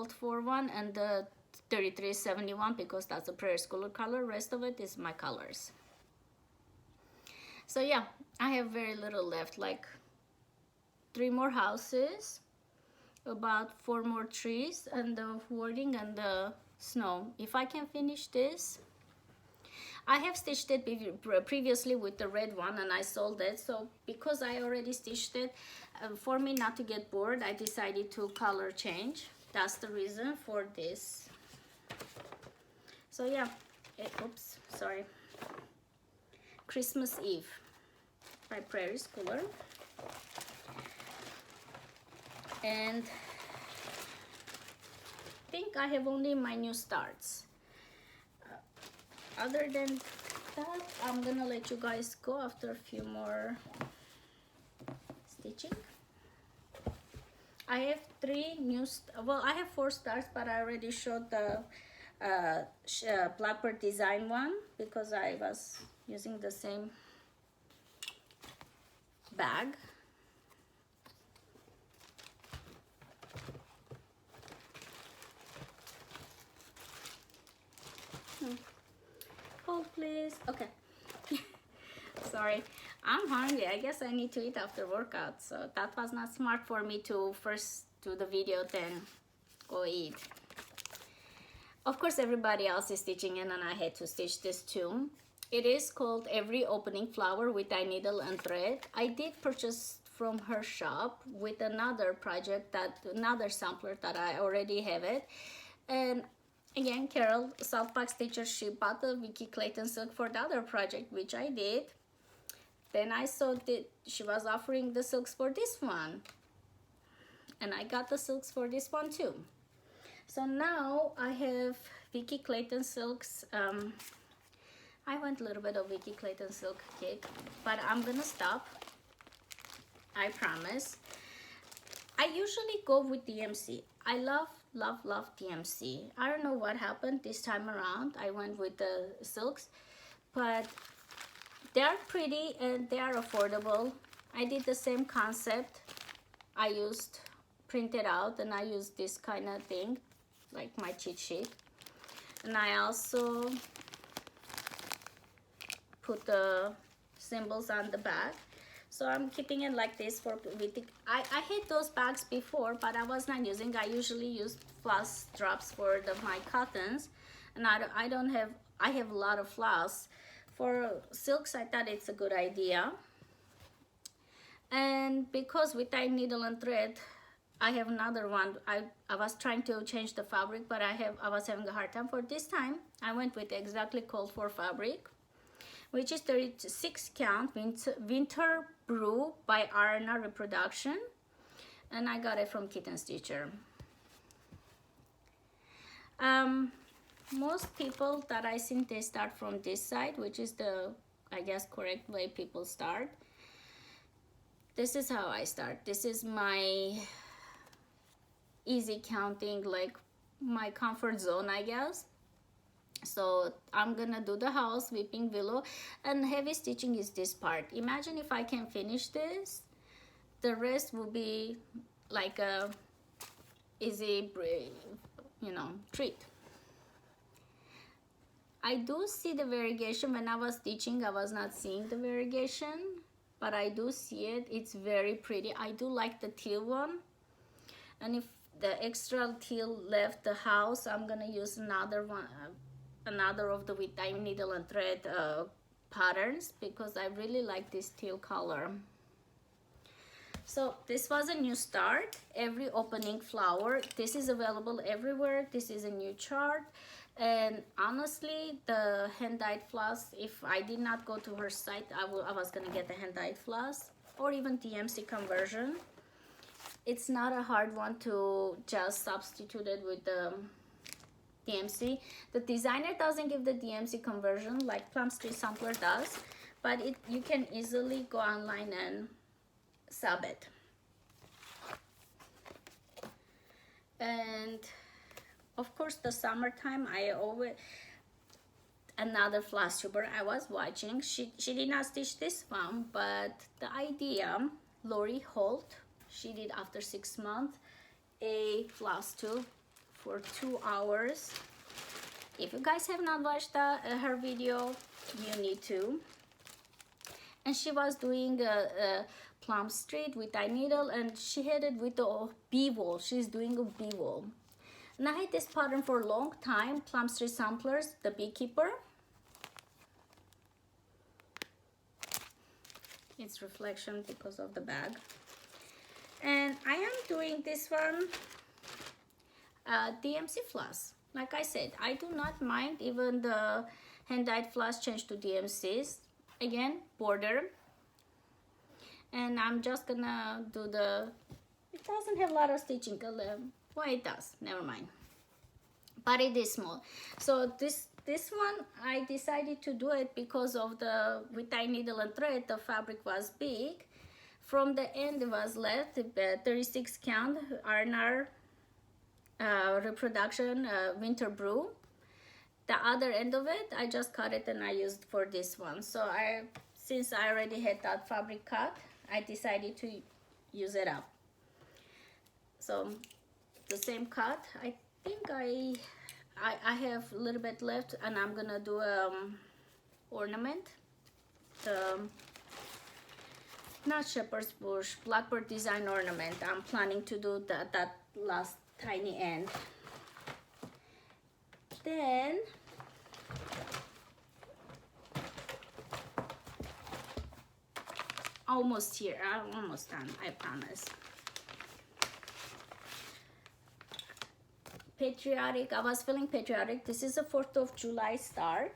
for one, and the 3371 because that's a Prairie Schooler color. Rest of it is my colors. So yeah, I have very little left, like 3 more houses, about 4 more trees, and the wording and the snow. If I can finish this, I have stitched it previously with the red one and I sold it. So because I already stitched it, for me not to get bored, I decided to color change. That's the reason for this. So yeah, oops, sorry. Christmas Eve by Prairie Schooler. And I think I have only my new starts. Other than that, I'm gonna let you guys go after a few more stitching. I have 3 new, well, I have 4 starts, but I already showed the Blackboard design one because I was using the same bag. Hold please. Okay. Sorry, I'm hungry. I guess I need to eat after workout, so that was not smart for me to first do the video then go eat. Of course everybody else is stitching in and I had to stitch this too. It is called Every Opening Flower with a Needle and Thread. I did purchase from her shop with another project, another sampler that I already have it. And again, Carol, Saltbox teacher, she bought the Vicky Clayton silk for the other project, which I did. Then I saw that she was offering the silks for this one. And I got the silks for this one too. So now I have Vicky Clayton silks. I went a little bit of Vicky Clayton silk kit, but I'm gonna stop. I promise. I usually go with DMC. I love DMC. I don't know what happened this time around. I went with the silks, but they are pretty and they are affordable. I did the same concept. I used printed out and I used this kind of thing, like my cheat sheet. And I also put the symbols on the back. So I'm keeping it like this for with the, I had those bags before, but I was not using. I usually use floss drops for my cottons, and I don't have, I have a lot of floss. For silks, I thought it's a good idea. And because with that needle and thread, I have another one. I was trying to change the fabric, but I was having a hard time. For this time, I went with exactly called for fabric, which is 36 count winter brew by Arna Reproduction, and I got it from Kitten Stitcher. Most people that I think they start from this side, which is the, I guess, correct way people start. This is how I start. This is my easy counting, like my comfort zone, I guess. So I'm gonna do the house, weeping willow, and heavy stitching is this part. Imagine if I can finish this, the rest will be like a easy, you know, treat. I do see the variegation. When I was stitching, I was not seeing the variegation, but I do see it. It's very pretty. I do like the teal one, and if the extra teal left the house, I'm gonna use another one, another of the with dye needle and thread patterns, because I really like this teal color. So this was a new start. Every opening flower, this is available everywhere. This is a new chart, and honestly, the hand-dyed floss, if I did not go to her site, I was gonna get the hand-dyed floss or even DMC conversion. It's not a hard one to just substitute it with the DMC. The designer doesn't give the DMC conversion like Plum Street Sampler does, but you can easily go online and sub it. And of course, the summertime, I always, another Flosstuber I was watching, she did not stitch this one, but the idea, Lori Holt, she did after 6 months a Flosstube for 2 hours. If you guys have not watched her video, you need to. And she was doing a Plum Street with dye needle, and she had it with the bee-wool. She's doing a bee-wool. And I had this pattern for a long time, Plum Street Samplers, the beekeeper. It's reflection because of the bag. And I am doing this one DMC floss. Like I said, I do not mind even the hand-dyed floss changed to DMCs. Again, border. And I'm just gonna do the, it doesn't have a lot of stitching. Well, it does, never mind. But it is small. So this one, I decided to do it because of the, with dye needle and thread, the fabric was big. From the end, it was left 36 count Arnar Reproduction Winter Brew. The other end of it, I just cut it and I used for this one. So since I already had that fabric cut, I decided to use it up. So the same cut, I think I have a little bit left, and I'm gonna do ornament. Not shepherd's bush, Blackboard design ornament. I'm planning to do that last tiny end. Then almost here, I'm almost done, I promise. Patriotic, I was feeling patriotic. This is a 4th of July start.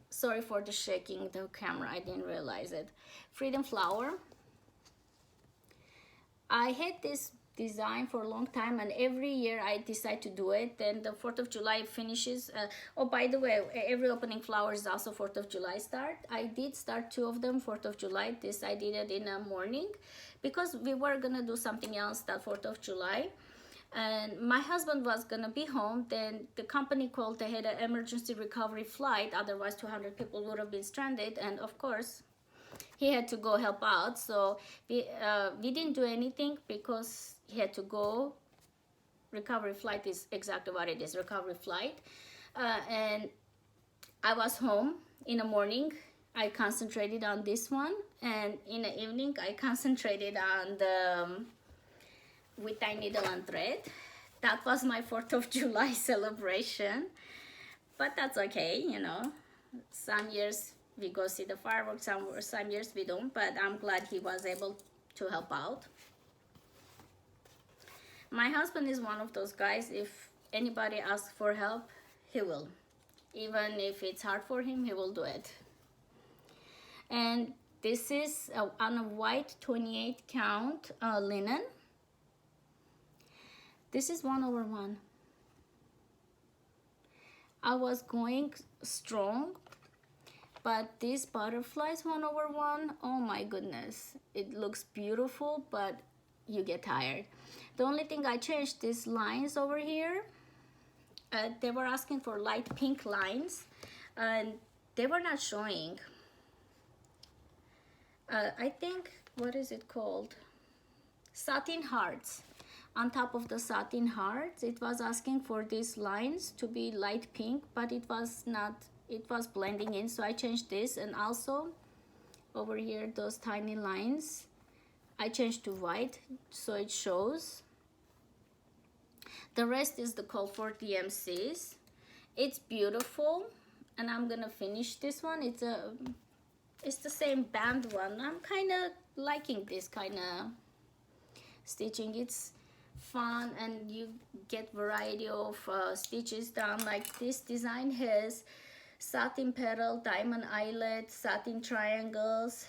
Sorry for the shaking the camera, I didn't realize it. Freedom Flower. I had this design for a long time, and every year I decide to do it. Then the 4th of July finishes. Oh, by the way, every opening flower is also 4th of July start. I did start 2 of them 4th of July. This I did it in the morning because we were gonna do something else that 4th of July. And my husband was gonna be home. Then the company called, they had an emergency recovery flight, otherwise 200 people would have been stranded, and of course he had to go help out. So we didn't do anything because he had to go. Recovery flight is exactly what it is, recovery flight. And I was home in the morning I concentrated on this one, and in the evening I concentrated on the with tie needle and thread. That was my 4th of July celebration, but that's okay, you know. Some years we go see the fireworks, some years we don't, but I'm glad he was able to help out. My husband is one of those guys, if anybody asks for help, he will. Even if it's hard for him, he will do it. And this is on a white 28 count linen. This is 1/1. I was going strong, but these butterflies 1/1, oh my goodness, it looks beautiful, but you get tired. The only thing I changed, these lines over here, they were asking for light pink lines, and they were not showing. I think, what is it called? Satin hearts. On top of the satin hearts, it was asking for these lines to be light pink, but it was not, it was blending in, so I changed this. And also over here, those tiny lines, I changed to white so it shows. The rest is the call for DMCs. It's beautiful, and I'm gonna finish this one. It's the same band one. I'm kind of liking this kind of stitching. It's fun, and you get variety of stitches done. Like this design has satin petal, diamond eyelet, satin triangles,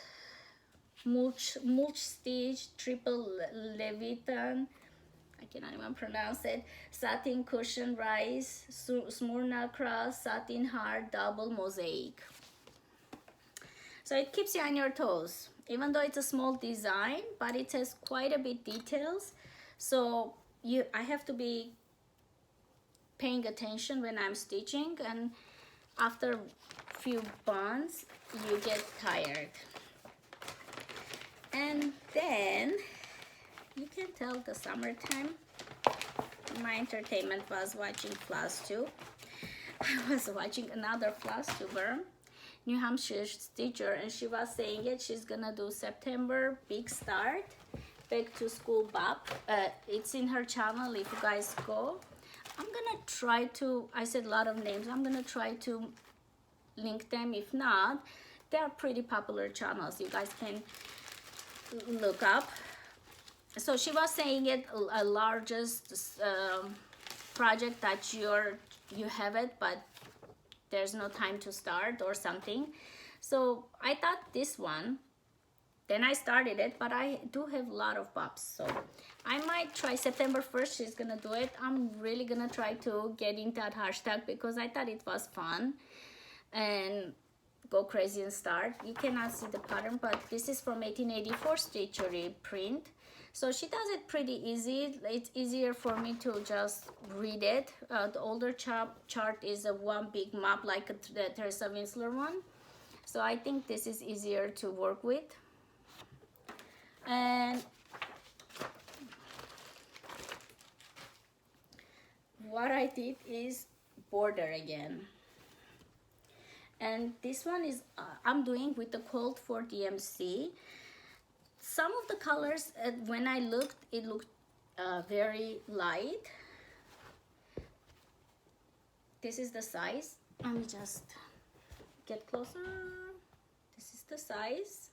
mulch stitch, triple leviathan, I cannot even pronounce it, satin cushion rise, Smyrna cross, satin heart, double mosaic. So it keeps you on your toes, even though it's a small design, but it has quite a bit details. So I have to be paying attention when I'm stitching, and after few bonds you get tired. And then you can tell the summertime, my entertainment was watching Flosstube. I was watching another Flosstuber, New Hampshire stitcher, and she was saying it, she's gonna do September big start, back to school bop. It's in her channel if you guys go. I'm gonna try to, I said a lot of names, I'm gonna try to link them. If not, they are pretty popular channels, you guys can look up. So she was saying it a largest project that you have it, but there's no time to start or something. So I thought this one, then I started it, but I do have a lot of pops, so I might try September 1st. She's gonna do it. I'm really gonna try to get in that hashtag because I thought it was fun, and go crazy and start. You cannot see the pattern, but this is from 1884 stitchery print. So she does it pretty easy. It's easier for me to just read it. The older chart is a one big map like the Teresa Winsler one. So I think this is easier to work with. And what I did is border again. And this one is I'm doing with the Cold for DMC. Some of the colors, when I looked, it looked very light. This is the size. Let me just get closer. This is the size.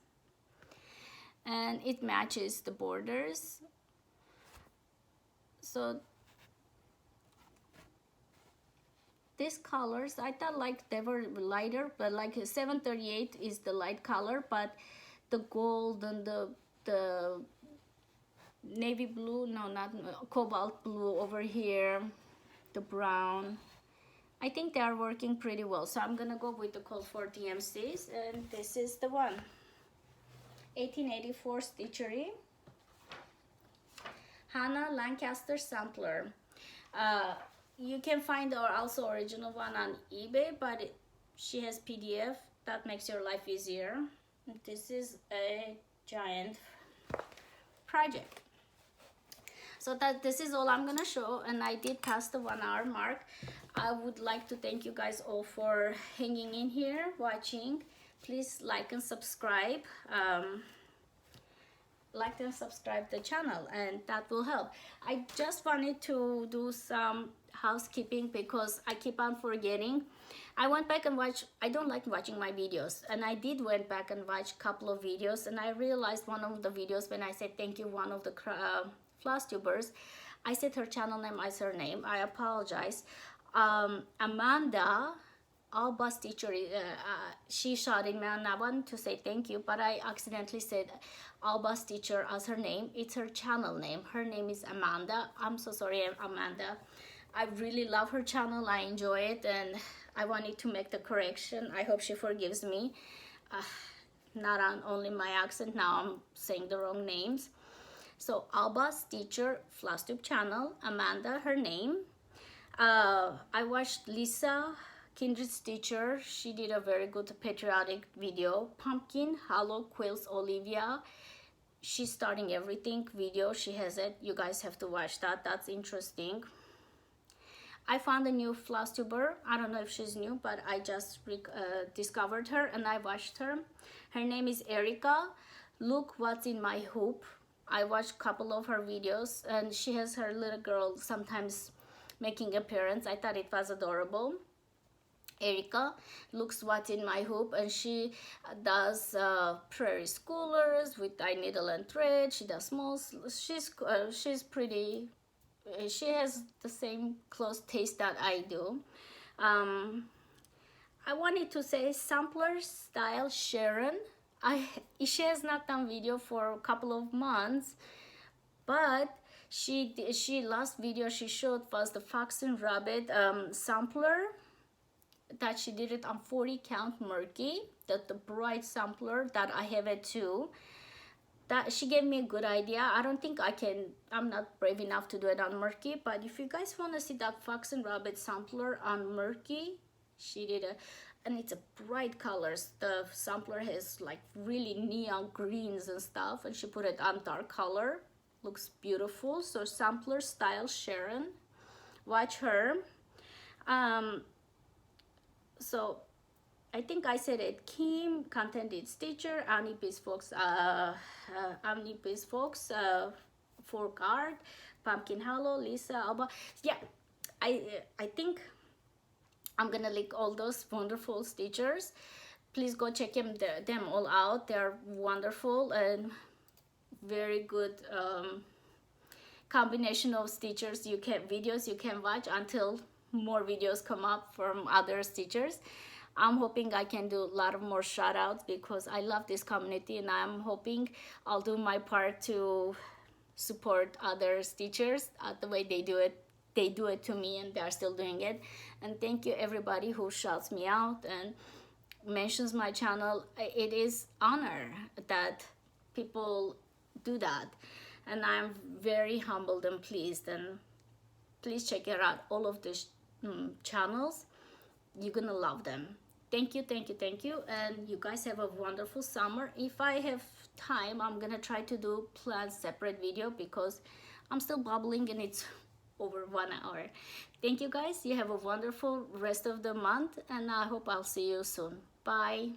And it matches the borders. So these colors, I thought like they were lighter, but like 738 is the light color, but the gold and the navy blue, no, not cobalt blue over here, the brown, I think they are working pretty well. So I'm gonna go with the Cold for DMCs, and this is the one, 1884 stitchery, Hannah Lancaster sampler. You can find our also original one on eBay, but she has PDF that makes your life easier. This is a giant project. So that this is all I'm gonna show, and I did pass the 1 hour mark. I would like to thank you guys all for hanging in here, watching. please like and subscribe. Like and subscribe the channel, and that will help. I just wanted to do some housekeeping because I keep on forgetting. I went back and watched, I don't like watching my videos, and I did went back and watch a couple of videos, and I realized one of the videos when I said thank you one of the Flosstubers, I said her channel name as her name. I apologize. Amanda, our bus teacher, she shouted me and I wanted to say thank you, but I accidentally said our bus teacher as her name. It's her channel name. Her name is Amanda. I'm so sorry, Amanda. I really love her channel. I enjoy it, and I wanted to make the correction. I hope she forgives me. Not on only my accent, now I'm saying the wrong names. So Alba's teacher Flosstube channel, Amanda, her name. I watched Lisa, Kindred's teacher. She did a very good patriotic video. Pumpkin, Hollow Quills, Olivia. She's starting everything video. She has it. You guys have to watch that. That's interesting. I found a new Flosstuber. I don't know if she's new, but I just discovered her and I watched her. Her name is Erica. Look what's in my hoop. I watched a couple of her videos, and she has her little girl sometimes making appearance. I thought it was adorable. Erica looks what's in my hoop, and she does prairie schoolers with dye needle and thread. She does small. She's pretty. She has the same clothes taste that I do. I wanted to say sampler style Sharon. She has not done video for a couple of months, but she last video she showed was the Fox and Rabbit sampler that she did it on 40 count murky, that the bright sampler that I have it too. That she gave me a good idea. I don't think I'm not brave enough to do it on murky, but if you guys want to see that Fox and Rabbit sampler on murky, she did it, and it's a bright colors. The sampler has like really neon greens and stuff, and she put it on dark color. Looks beautiful. So sampler style Sharon, watch her. So I think I said it. Kim, content is teacher. Annie Peace Folks, Fork Art, Pumpkin Hollow, Lisa, Alba. Yeah, I think I'm gonna link all those wonderful teachers. Please go check them all out. They're wonderful and very good combination of teachers. Videos you can watch until more videos come up from other teachers. I'm hoping I can do a lot of more shout outs because I love this community, and I'm hoping I'll do my part to support other teachers the way they do it. They do it to me, and they're still doing it. And thank you everybody who shouts me out and mentions my channel. It is honor that people do that, and I'm very humbled and pleased. And please check it out, all of these channels. You're gonna love them. Thank you, thank you, thank you, and you guys have a wonderful summer. If I have time, I'm gonna try to plan separate video because I'm still bubbling and it's over 1 hour. Thank you guys. You have a wonderful rest of the month, and I hope I'll see you soon. Bye.